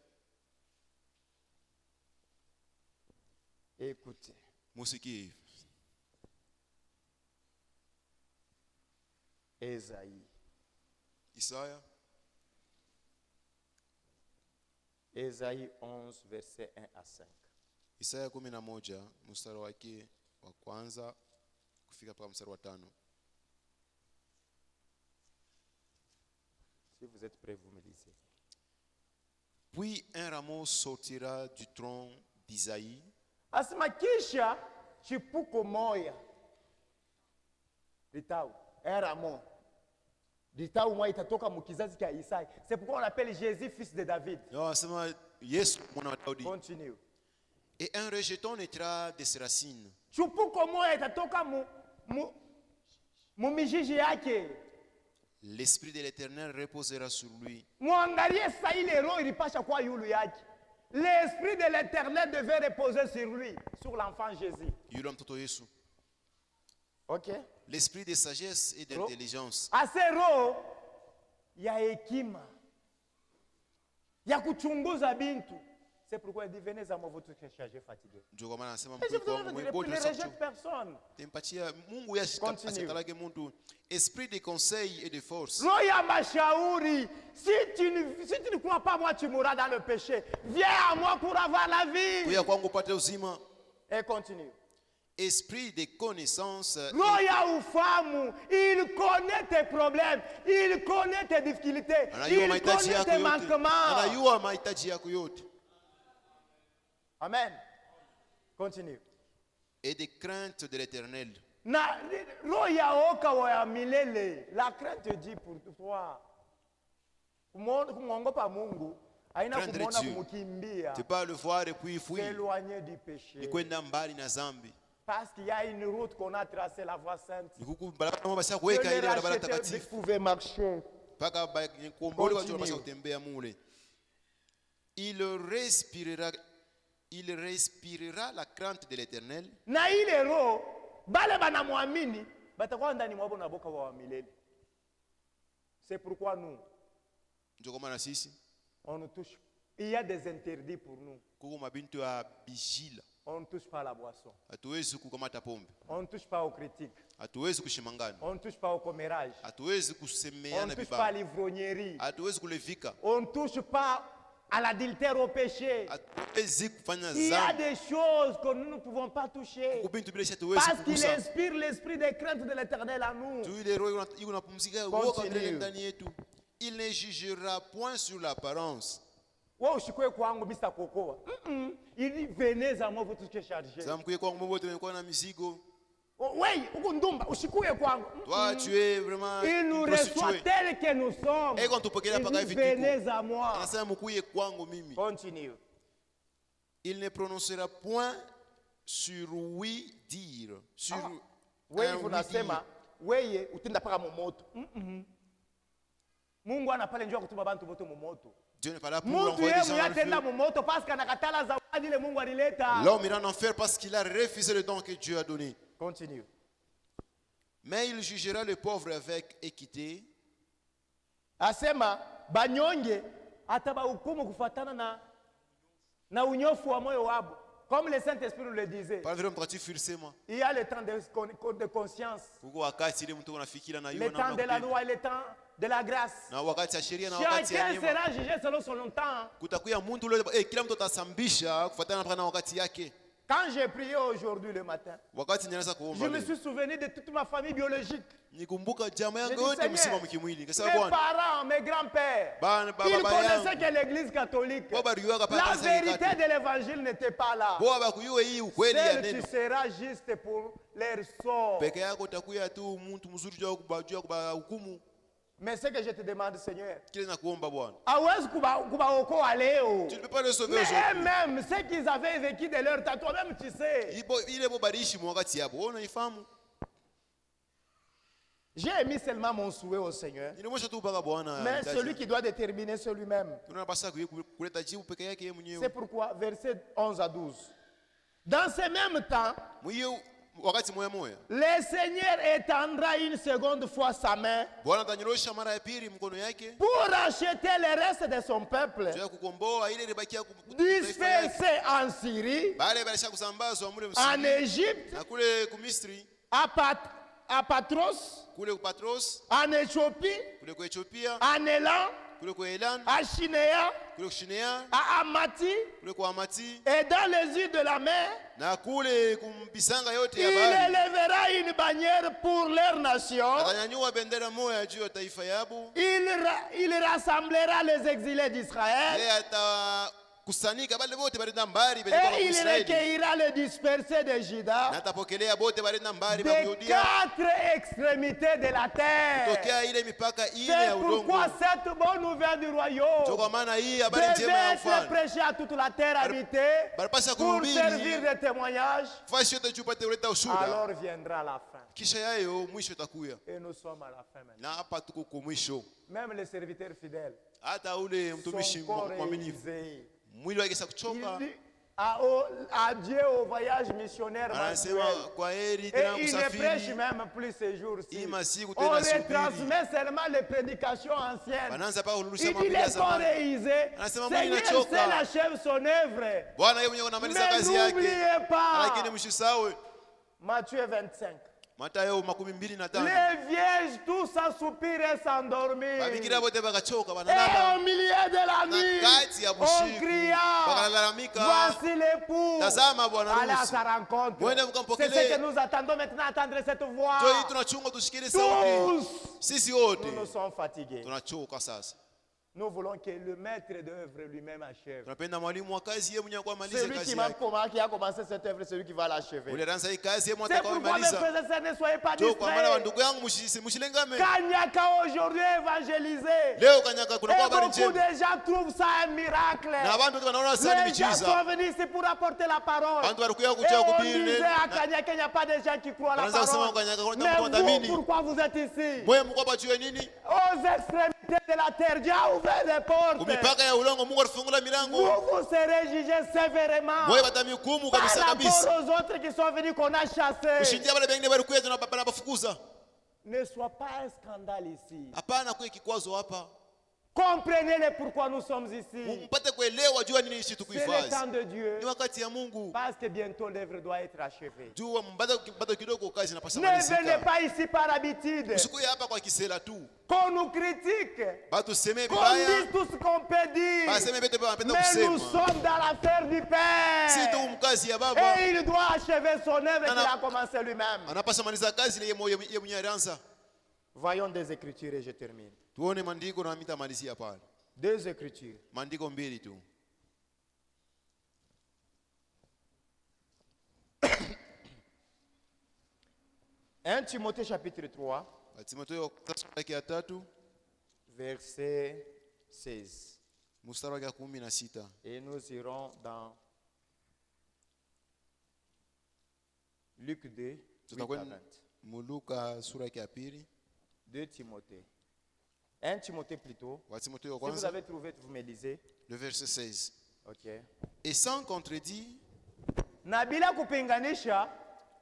Écoutez. Musikie hivi. Ésaïe. Isaya Ésaïe 11, verset 1 à 5. Isaya 11 mstari wake wa kwanza kufika mpaka mstari wa 5. Si vous êtes prêts, vous me lisez. Puis un rameau sortira du tronc d'Isaïe, Asema kisha chipuko moya litau un rameau litau moya itatoka mukizazi cha Isaya. C'est pourquoi on l'appelle Jésus fils de David. anasema Yesu mwana wa Daudi. Continue. Et un rejeton naîtra de ses racines. Chipuko moya itatoka mu mijiji yake. L'esprit de l'Éternel reposera sur lui. Muangalie sasa ile roho ilipasha kwa yulu yake. L'esprit de l'Éternel devait reposer sur lui, sur l'enfant Jésus. Yule mtoto Yesu. OK? L'esprit de sagesse et d'intelligence. Ase roho ya hekima ya kuchunguza bintu. C'est pourquoi il dit venez à moi vous tous chargés fatigués. Ndio kwa maana anasema Et je vous mkuu donne wangu ne rejette personne. tempatia Mungu yasitalage mtu esprit de conseil et de force. Roho ya mashauri. Si tu ne crois pas moi tu mourras dans le péché. Viens à moi pour avoir la vie. Kuya kwangu upate uzima. Et continue. Esprit de connaissance. Roho ya ufahamu. Il connaît tes problèmes. Il connaît tes difficultés. Anajua Il mahitaji connaît yako tes yote. manquements. Anajua mahitaji yako yote. Amen. Continue. Et des craintes de l'Éternel. Na roho ya oka wa milele. La crainte dit pour toi. Kumwongopa Mungu haina Craindre kumwona Dieu. kumkimbia. Tu peux le voir et puis fuir. S'éloigner du péché. Ni kwenda mbali na zambi. Parce qu'il y a une route qu'on a tracée, la voie sainte. Ni kuku barabara kama basi Que kuweka les ile barabara racheteurs takatifu. pouvaient marcher. Paka kuombole watu Continue. wanapaswa kutembea mule. Il respirera la crainte de l'Éternel. Na ile roho bale banamwamini batakuwa ndani mwabo na boka wa milele. C'est pourquoi nous Ndio kwa maana sisi on nous touche. Il y a des interdits pour nous. kuko mabintu ya bijila. On ne touche pas à la boisson. Hatuwezi kukamata pombe. On ne touche pas aux critiques. Hatuwezi kushimangana. On ne touche pas au commérage. Hatuwezi On ne kusemeana touche pas à vibaya. l'ivrognerie. Hatuwezi kulevika. On ne touche pas à l'adultère, au péché. Hatuwezi kufanya Il y a zambi. des choses que nous ne pouvons pas toucher. Kubintu bila hatuwezi Parce qu'il kugusa. inspire l'esprit de crainte de l'Éternel à nous. Tu ile roho iko napumzika woka ndani ndani yetu. Il ne jugera point sur l'apparence. Wewe ushikwe kwangu bisa kokoa. Il dit venez à moi vous tous qui êtes chargés. Sasa mkuye kwangu mbona wote wanakuwa na mizigo. Oui, uko ndumba ushikwe kwangu. Toi tu es vraiment Il nous une reçoit prostituée. tel que nous sommes. Et quand tu peux Il pas dit hivi venez à moi. Anasema mkuye kwangu mimi. Continue. Il ne prononcera point sur oui dire. Sur Wewe un oui unasema dire. wewe utenda paka momoto. Mungu anapale njoo kutuma bantu bote momoto. Dieu n'est pas là pour Mtu envoyer yeye des gens dans le yatenda feu. momoto parce que anakatala zawadi ile Mungu alileta. L'homme ira en enfer parce qu'il a refusé le don que Dieu a donné. Continue. Mais il jugera le pauvre avec équité. Asema banyonge ataba hukumu kufuatana na unyofu wa moyo wabo. Comme le Saint-Esprit nous le disait. Par le mtakatifu filisema. Il y a le temps de conscience. Kuko wakati ile mtu anafikira na Le yona temps de la loi et le temps de la grâce. na wakati ya sheria na wakati ya Chacun neema. sera jugé selon son temps. Kutakuya mtu ule kila mtu atasambisha kufuatana na wakati yake. Quand j'ai prié aujourd'hui le matin, Wakati nilianza je kuomba me leo. suis souvenu de toute ma famille biologique. Nikumbuka jamaa yangu J'ai dit, yote Seigneur, msima mkimwili. Nikasema mes Bwana, parents, mes grands-pères, baba ils connaissaient yangu. que l'église catholique, Baba aliyoga pale la kanisa vérité kati. de l'évangile n'était pas là. Baba kuyue hii ukweli ya Seul tu neno. seras juste pour leur sort. Peke yako utakuya tu mtu mzuri juu ya hukumu. Mais ce que je te demande, Seigneur, Kile nakuomba Bwana. hawezi kubaokoa leo. Tu ne peux pas le sauver Mais aujourd'hui. eux-mêmes, ce qu'ils avaient vécu de leur temps, toi-même tu sais. Ile bo barishi mwakati hapo. Wewe unaifahamu? J'ai émis seulement mon souhait au Seigneur. Nilimwosha tu mpaka Bwana. Mais celui qui doit déterminer c'est lui-même. Tunapaswa kuleta jibu peke yake yeye mwenyewe. C'est pourquoi, verset 11 à 12. Dans ce même temps, Mwiyo wakati moya moya. le Seigneur étendra une seconde fois sa main Bwana atanyorosha mara ya pili mkono yake. pour racheter le reste de son peuple, Juu ya kukomboa ile ilibakia dispersé en Syrie, Bale balisha kusambazwa mule en msiri. Égypte, Na kule ku Misri. à à Patros, kule ku Patros, en Éthiopie, kule ku Ethiopia, en Élan, kule ku Elan, à Chinéa, kule ku Shinea, à Amati kule ku Amati, et dans les îles de la mer. na kule kumbisanga yote Il ya bahari. élèvera une bannière pour leur nation. Atanyanyua bendera moja juu ya taifa yabo. Il rassemblera les exilés d'Israël. Yeye atakusanyika bale bote bali na mbari Et kwa il Israeli. recueillera les dispersés de Na Juda atapokelea bote bali na mbari ba des Yudia. 4 extrémités de la terre. Tokea ile mipaka ine C'est ya udongo. pourquoi cette bonne nouvelle du royaume Kwa maana hii habari njema devait ya être ufalme. prêchée à toute la terre habitée Barapasa pour kuhubiri servir de témoignage. fasi yote tupate kuleta ushuhuda. Alors viendra la fin. Kisha yayo mwisho itakuya. Et nous sommes à la fin maintenant. Na hapa tuko kwa mwisho. Même les serviteurs fidèles Hata ule mtumishi sont corps mwaminifu éusés. mwili wake sasa Il kuchoka, dit adieu au voyage missionnaire anasema mensuel. kwa heri Et tena il ne prêche kusafiri. même plus ces jours-ci. Hii masiku On tena subiri. retransmet seulement les prédications anciennes. Wanaanza pa kurudisha Il dit mabili ya les corps zamani. éusés. Anasema mwili Seigneur inachoka. seul achève son œuvre. Bwana yeye mwenyewe anamaliza Mais kazi yake. n'oubliez pas. Lakini msisahau Matthieu 25. Mathayo 25. Les vierges tous s'assoupirent et s'endormirent. Babikira bote bakachoka Et banalala. au milieu de la Na nuit, kati ya on bushiku cria, bakalalamika, voici l'époux. tazama bwana Allez à harusi. sa rencontre. Mwende C'est mkampokelee. ce que nous attendons maintenant, attendre cette voix. Ndio hii tunachunga tushikile sauti. Tous, Sisi nous wote nous sommes fatigués. tunachoka sasa. Nous voulons que le maître d'œuvre lui-même achève. Tunapenda mwalimu wa kazi yeye mwenyewe kwa maliza Celui kazi qui yake. qui a commencé cette œuvre, c'est celui qui va l'achever. Ule ranza hii kazi yeye C'est mwenyewe pourquoi, mes atakayemaliza. frères et sœurs, ne soyez pas Ndio kwa maana wa distraits. ndugu yangu mshilengame. Kanyaka aujourd'hui évangélisé. Leo Kanyaka kuna Et kwa habari beaucoup njema. de gens trouvent ça un miracle. Na abantu wanaona sana Les gens miujiza. sont venus ici pour apporter la parole. Bantu walikuja Et kuja on kuhubiri disait neno. à Kanyaka, il n'y a pas de gens qui croient à la Wanaanza kusema parole. Kanyaka kuna mtu Mais anaamini. vous, pourquoi vous êtes ici? Mwe mko hapa juu ya nini? Aux extrémités de la terre, Dieu a ouvert des portes. Kumipaka ya ulongo Mungu alifungula milango. Vous serez jugés sévèrement Mwe batamhukumu par kabisa rapport kabisa. aux autres qui sont venus qu'on a chassés. Kushindia wale wengine walikuja tunabafukuza. Ne soit pas un scandale ici. Hapana kwa kikwazo hapa. Comprenez-le pourquoi nous sommes ici. Mpate kuelewa jua nini ishi C'est le tukuhifadhi. temps de Dieu. Ni wakati ya Mungu. Parce que bientôt l'œuvre doit être achevée. Jua bado kidogo kazi inapaswa Ne venez malizika. pas ici par habitude. Usikuye hapa kwa kisela tu. Qu'on nous critique. Batu seme Qu'on vibaya. dise tout ce qu'on peut dire. Baseme bete wanapenda Mais nous kusema. sommes dans l'affaire du Si tu Père. mkazi ya baba. Et il doit achever son œuvre qu'il Nana- a commencé lui-même. Anapaswa maliza kazi ile yeye mwenyewe alianza. Voyons des écritures et je termine. Tuone maandiko na mitamalizia pale. Deux écritures. Maandiko mbili tu. Un Timothée chapitre 3, Timotheo sura ya 3 verset 16. mstari wa 16. Et nous irons dans Luc 2, 8 à Tutakwenda 20. Luka sura ya 2. 2 Timothée. 1 Timothée plutôt. Wa Timotheo Si vous kwanza avez trouvé, vous me lisez. le verset 16. Ok. Et sans contredit, Na bila kupinganisha,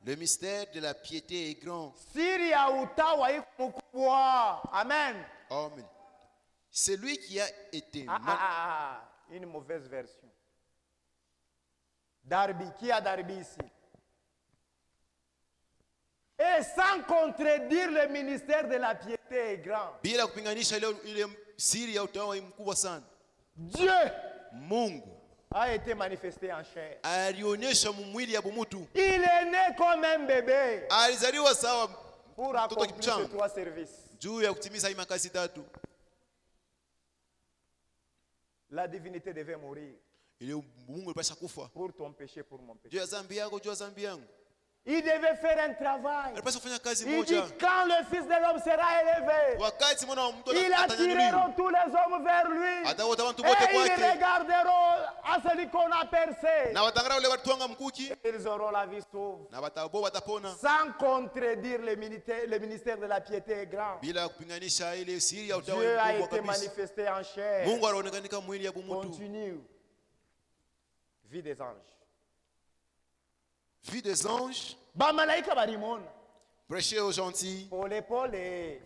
le mystère de la piété est grand. siri ya utawa iko mkubwa. Amen. Amen. Celui qui a été Une mauvaise version. Darby, qui a Darby ici? Et sans contredire le ministère de la piété est grand. bila kupinganisha ile siri ya utawa mkubwa sana. Dieu Mungu a été manifesté en chair. alionyesha mwili ya bumutu. Il est né comme un bébé Alizaliwa sawa pour mtoto accomplir ces kichanga trois services. juu ya kutimiza hii makazi tatu. La divinité devait mourir Ile Mungu alipasha kufa pour ton péché, pour mon péché. juu ya dhambi yako, juu ya dhambi yangu. Il devait faire un travail. Alipasha kufanya kazi Il dit moja. quand le Fils de l'homme sera élevé, Wakati mwana wa mtu ils attireront atanyanyuliwa, tous les hommes vers lui. ataota watu Et wote ils kwake regarderont à celui qu'on a percé. na watangara wale watwanga mkuki Ils auront la vie sauve. na watapona Sans contredire le ministère de la piété est grand. bila kupinganisha ile siri ya utawa Dieu a mkubwa été kabisa. manifesté en chair. Mungu anaonekanika mwili ya bumutu. Continue. Vie des anges. Vie des anges, Bamalaika barimona. prêcher aux gentils. Pole pole.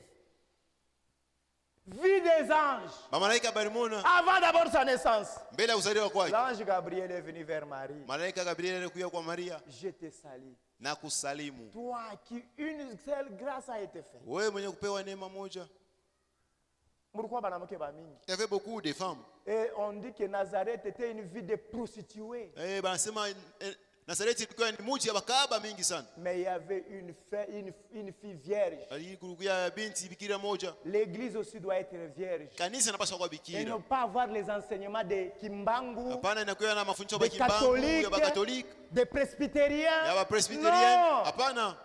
vit des anges Bamalaika balimona avant d'abord sa naissance. mbele ya kuzaliwa kwake. L'ange Gabriel est venu vers Marie. Malaika Gabriel alikuja kwa Maria Je te salue. na kusalimu. Toi qui une seule grâce a été faite. Wewe mwenye kupewa neema moja. Mulikuwa banamuke ba mingi. Il y avait beaucoup de femmes. Et on dit que Nazareth était une ville de prostituées. Banasema Nazareti ilikuwa ni mji ya bakaba mingi sana. Mais il y avait une fille vierge. Alikuwa binti bikira moja. L'église aussi doit être vierge. Kanisa inapaswa kuwa Et bikira. ne pas avoir les enseignements de Kimbangu, Hapana inakuwa na mafundisho ya des Kimbangu, ya catholiques, Bakatoliki, des presbytériens. ya Presbyterian. Non! Hapana.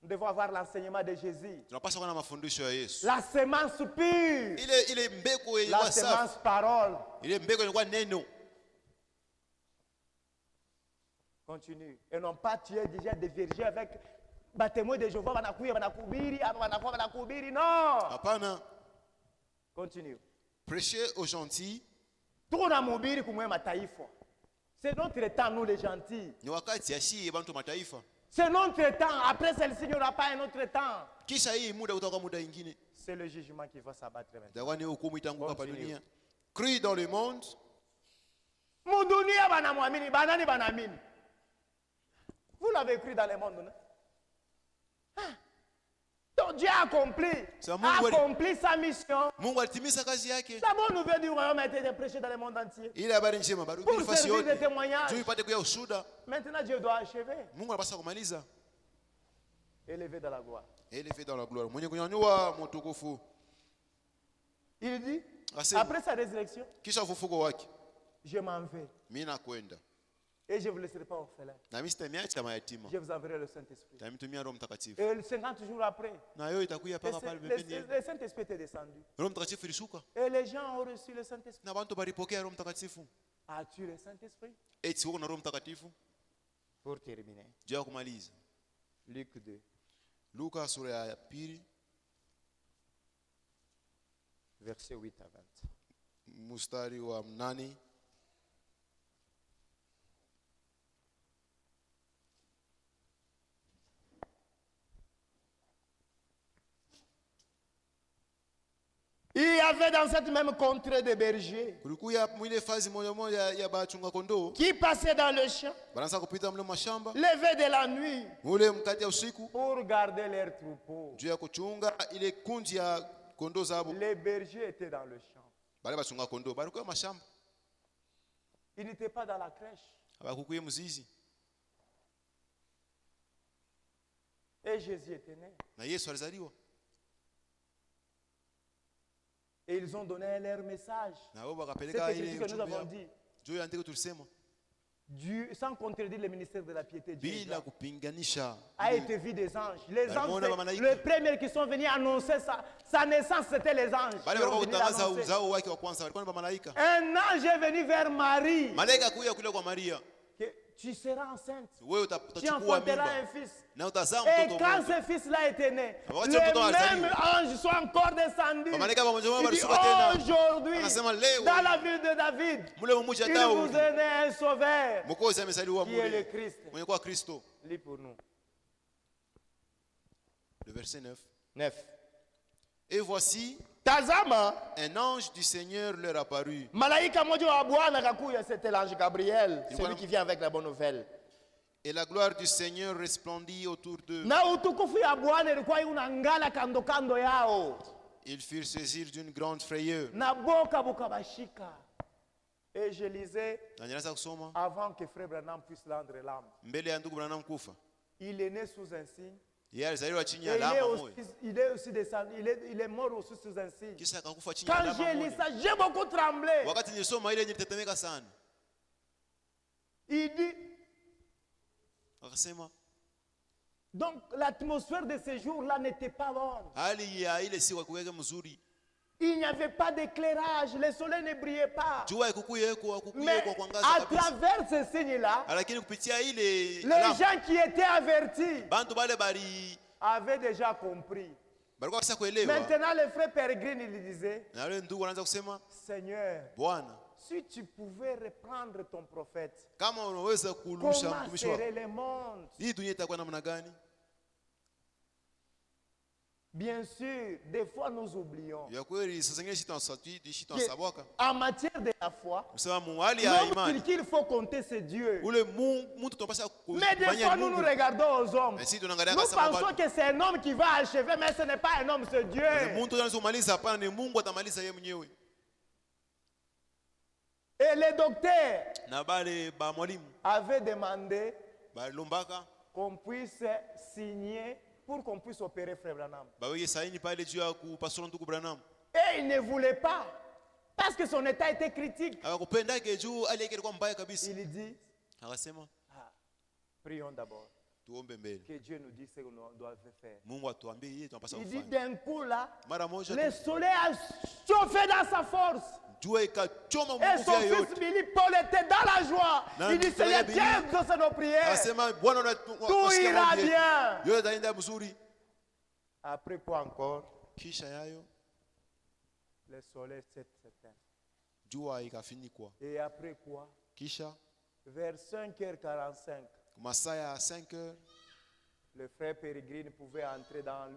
Nous devons avoir l'enseignement de Jésus. Tunapaswa kuwa na mafundisho ya Yesu. La semence pure. Ile mbegu La ilikuwa semence safi. parole. Ile mbegu ilikuwa neno. Continue. Et non pas tuer déjà des vierges avec baptême de Jéhovah, banakubiri. Non. Hapana. Continue. Prêcher aux gentils. Tunamhubiri kumwe mataifa. C'est notre temps, nous les gentils. Ni wakati ya shii bantu mataifa. C'est notre temps. Après celle-ci, il n'y aura pas un autre temps. Kisha hii muda utakuwa muda ingine. C'est le jugement qui va s'abattre maintenant. Itakuwa ni hukumu itanguka hapa Continue. dunia. Crie dans le monde. Mudunia banamwamini, banani banamini. Vous l'avez écrit dans le monde, non? Ah. Donc Dieu a accompli sa mission. Mungu alitimiza kazi yake. La bonne nouvelle du royaume a été prêchée dans le monde entier. Ile habari njema bariki Pour nafasi servir de yote. témoignage. Juu ipate kuya ushuda. Maintenant Dieu doit achever. Mungu anapaswa kumaliza. Élevé dans la gloire. Élevé dans la gloire. Mwenye kunyanyua mtukufu. Il dit, Asema, après sa résurrection, kisha ufufuko wake. je m'en vais. Mimi nakwenda. Et je ne vous laisserai pas orphelin. Na mimi sitamiacha mayatima. Je vous enverrai le Saint-Esprit. Nitamtumia Roho Mtakatifu. Et 50 jours après, Na yeye itakuja paka pale pembeni. le Saint-Esprit était descendu. Roho Mtakatifu ilishuka. Et les gens ont reçu le Saint-Esprit. Na bantu balipokea Roho Mtakatifu. As-tu le Saint-Esprit? Eti uko na Roho Mtakatifu? Pour terminer, Je ya kumaliza. Luc 2, Luka sura ya pili versets 8 à 20. mstari wa 8. Il y avait dans cette même contrée des bergers Kulikuya mwile fazi moja ya bachunga kondoo. qui passaient dans le champ, Banaanza kupita mle mashamba. levés de la nuit, Ule mkati ya usiku. pour garder leurs troupeaux. Juu ya kuchunga ile kundi ya kondoo zabo. Les bergers étaient dans le champ. Bale bachunga kondoo balikuwa mashamba. Ils n'étaient pas dans la crèche. Abakukuye mzizi. Et Jésus était né. Na Yesu alizaliwa. Et ils ont donné leur message. Na wao C'est wakapeleka ce ile que nous avons ujumbe. dit. Juu ya ndiko tulisema. Dieu, sans contredire le ministère de la piété, Dieu Bila kupinganisha. a été vu des anges. Les Bah, anges, mon homme, les premiers qui sont venus annoncer sa naissance, c'était les anges. Bale Qui ont walikuwa venu kutangaza l'annoncer. uzao wake wa kwanza walikuwa ni malaika. Un ange est venu vers Marie. Malaika kuja kule kwa Maria. Que tu seras enceinte. Wewe Tu utachukua enfanteras un mimba fils. na utazaa Et mtoto quand mmoja. ce fils-là était né, wakati les mtoto alizaliwa, mêmes anges sont encore descendus. Malaika pamoja wao Il dit, walishuka tena. aujourd'hui, Anasema leo dans la ville de David, mule mmoja il vous Daudi est né un sauveur mwokozi amezaliwa qui est le mule Christ. mwenye kwa Kristo. Lis pour nous. Le verset 9. 9. Et voici Tazama, un ange du Seigneur leur apparut. malaika moja wa Bwana akakuja, c'était l'ange Gabriel, Il celui voit- qui vient avec la bonne nouvelle. Et la gloire du Seigneur resplendit autour d'eux. Na utukufu ya Bwana ilikuwa unangala kando kando yao, Ils furent saisis d'une grande frayeur. na boka bukabashika. Et je lisais Na nilianza kusoma avant que frère Branham puisse rendre l'âme. mbele ya ndugu Branham kufa. Il est né sous un signe. Yeye alizaliwa chini Et ya alama moja. il est aussi descendu, il est mort aussi sous un signe. Kisha akakufa chini ya Quand alama j'ai lu moja. ça, j'ai beaucoup tremblé. Wakati nilisoma ile nilitetemeka sana. Il dit, Akasema donc l'atmosphère de ce jour-là n'était pas bonne. hali ya ile siku kuweka mzuri. Il n'y avait pas d'éclairage, le soleil ne brillait pas. Jua ikukuye kwa Mais kuangaza à kabisa. travers ce signe-là, Lakini kupitia ile les alama, gens qui étaient avertis bantu bale bali avaient déjà compris. balikuwa kisa kuelewa. Maintenant, le frère Pérégrine, il disait, Na wale ndugu wanaanza kusema, Seigneur, Bwana, si tu pouvais reprendre ton prophète, kama unaweza kulusha comment mtumishi wako, serait le monde? hii dunia itakuwa namna gani? Bien sûr, des fois nous oublions Ya kweli saa zingine shitansabwaka. en matière de la foi, Kusema muhali ya l'homme sur imani. qui il faut compter, c'est Dieu. Ule mtu tunapaswa Mais des fois, nous nous regardons aux hommes. Mais si tunaangalia Nous kasa pensons watu. que c'est un homme qui va achever, mais ce n'est pas un homme, c'est Dieu. Mtu anaweza kumaliza, hapana, ni Mungu atamaliza yeye mwenyewe. Et les docteurs Na bale ba mwalimu avaient demandé balombaka qu'on puisse signer pour qu'on puisse opérer Frère Branham. baweke saini pale juu ya kupasula ndugu Branham. Et il ne voulait pas, parce que son état était critique. Akakupendake juu hali yake ilikuwa mbaya kabisa. Il dit, Akasema prions d'abord, tuombe mbele. que Dieu nous dise ce qu'on doit faire. Mungu atuambie yeye tunapaswa Il dit kufanya. d'un coup là, Mara moja le soleil a chauffé dans sa force. jua ikachoma Et nguvu son ya fils yote. Billy Paul était dans la joie. Na Il dit, mtoto Seigneur, ya Billy, tiens dans nos prières. Akasema Bwana Tout ira bien. yote itaenda mzuri. Après quoi encore? Kisha yayo Le soleil s'éteint. jua ikafinikwa. Et après quoi? Kisha Vers 5h45, masaa ya 5h le frère Pérégrine pouvait entrer dans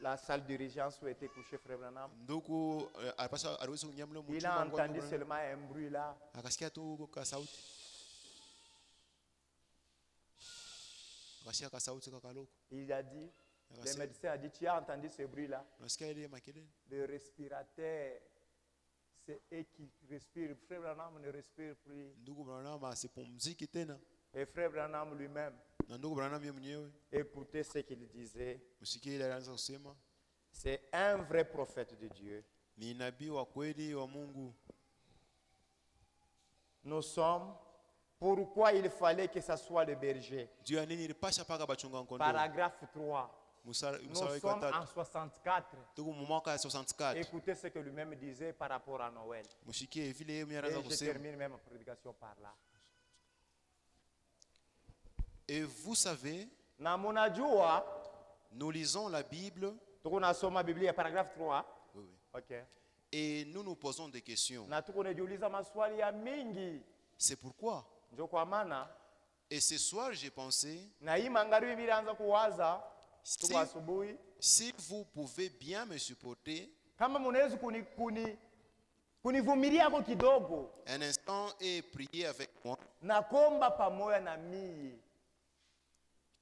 la salle d'urgence où était couché Frère Branham. ndugu alipasha aliweza kunyamla mchumba. Il a entendu seulement un bruit là. Akasikia tu ka sauti. Akasikia ka sauti kakaloko. Il a dit, le médecin a dit, tu as entendu ce bruit là? Unasikia ile makelele? Le respirateur, c'est eux qui respirent. Frère Branham ne respire plus. Ndugu Branham asipumziki tena. Et Frère Branham lui-même, Na ndugu Branham yeye mwenyewe écoutez ce qu'il disait. usikie ile anaanza kusema C'est un vrai prophète de Dieu. ni nabii wa kweli wa Mungu. Nous sommes, pourquoi il fallait que ce soit le berger? Juu ya nini ilipasha paka bachunga kondoo? Paragraphe 3. Nous Nous sommes sommes en 64. tuko mu mwaka ya 64. Écoutez ce que lui-même disait par rapport à Noël. Mshikie vile yeye Et anaanza je kusema. termine même ma prédication par là. Et vous savez, Na munajua, nous lisons la Bible. tuko nasoma Biblia paragraphe 3. Oui, oui. Okay. Et nous nous posons des questions. Na tuko najiuliza maswali ya mingi. C'est pourquoi. Ndio kwa maana Et ce soir, j'ai pensé, na hii magharibi nilianza kuwaza tuko si, asubuhi, si vous pouvez bien me supporter kama mnaweza kunivumilia kwa kidogo un instant et prier avec moi, na komba pamoja na mie.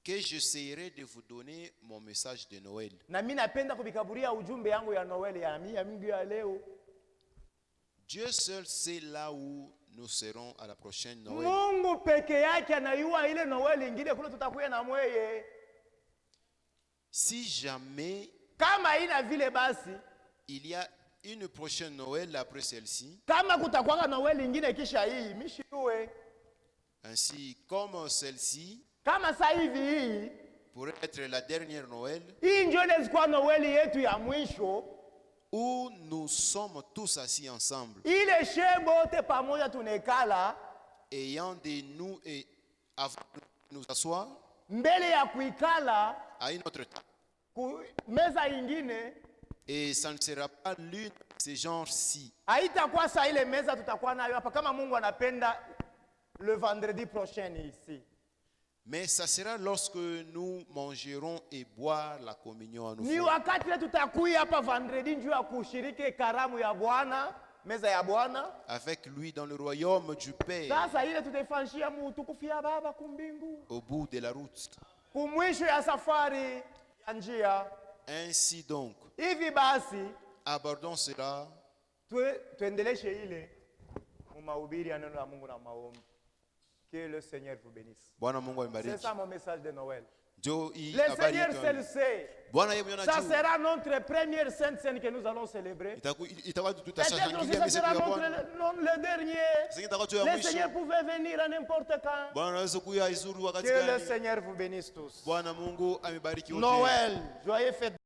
que j'essaierai de vous donner mon message de Noël. Na mimi napenda kubikaburia ujumbe yangu ya Noel ya mingi ya leo. Dieu seul sait là où nous serons à la prochaine Noël. Mungu peke yake anayua ile Noel ingine kule tutakuya na mweye. Si jamais Kama ina vile basi, il y a une prochaine Noël après celle-ci, kama kutakuwa Noel ingine kisha hii, mishiwe. ainsi comme celle-ci Kama sasa hivi hii, pourrait être la dernière Noël, hii ndio ile zikuwa Noel yetu ya mwisho, où nous sommes tous assis ensemble, ile shebote pamoja tunekala ayant de nous et avant de nous asseoir mbele ya kuikala à une autre table. meza ingine. Et ça ne sera pas l'une de ces genres-ci. Haitakuwa saa ile meza tutakuwa nayo hapa kama Mungu anapenda le vendredi prochain ici. Mais ça sera lorsque nous mangerons et boire la communion à Ni nouveau. wakati ile tutakuya hapa vendredi njoo ya kushiriki karamu ya Bwana, meza ya Bwana. Avec lui dans le royaume du Père, Sasa ile tutafanshia utukufu ya Baba kumbingu. au bout de la route. Kumwisho ya safari ya njia. Ainsi donc, Hivi basi abordons cela tuendeleshe ile mahubiri ya neno la Mungu na maombi. Que le Seigneur vous bénisse. Bwana Mungu C'est amebariki. ça mon message de Noël. Ndio hii Le habari Seigneur yetu. seul le sait. Bwana yeye mwenyewe Ça anajua. sera notre première sainte scène que nous allons célébrer. Itakuwa Peut-être aussi tutashangilia ça siku sera ya Bwana. le dernier. Sasa itakuwa tu ya Le mwisho. Seigneur pouvait venir à n'importe quand. Bwana anaweza kuja izuru wakati Que le gani. Seigneur vous bénisse tous. Bwana Mungu amebariki wote. Noël, joyeux fête.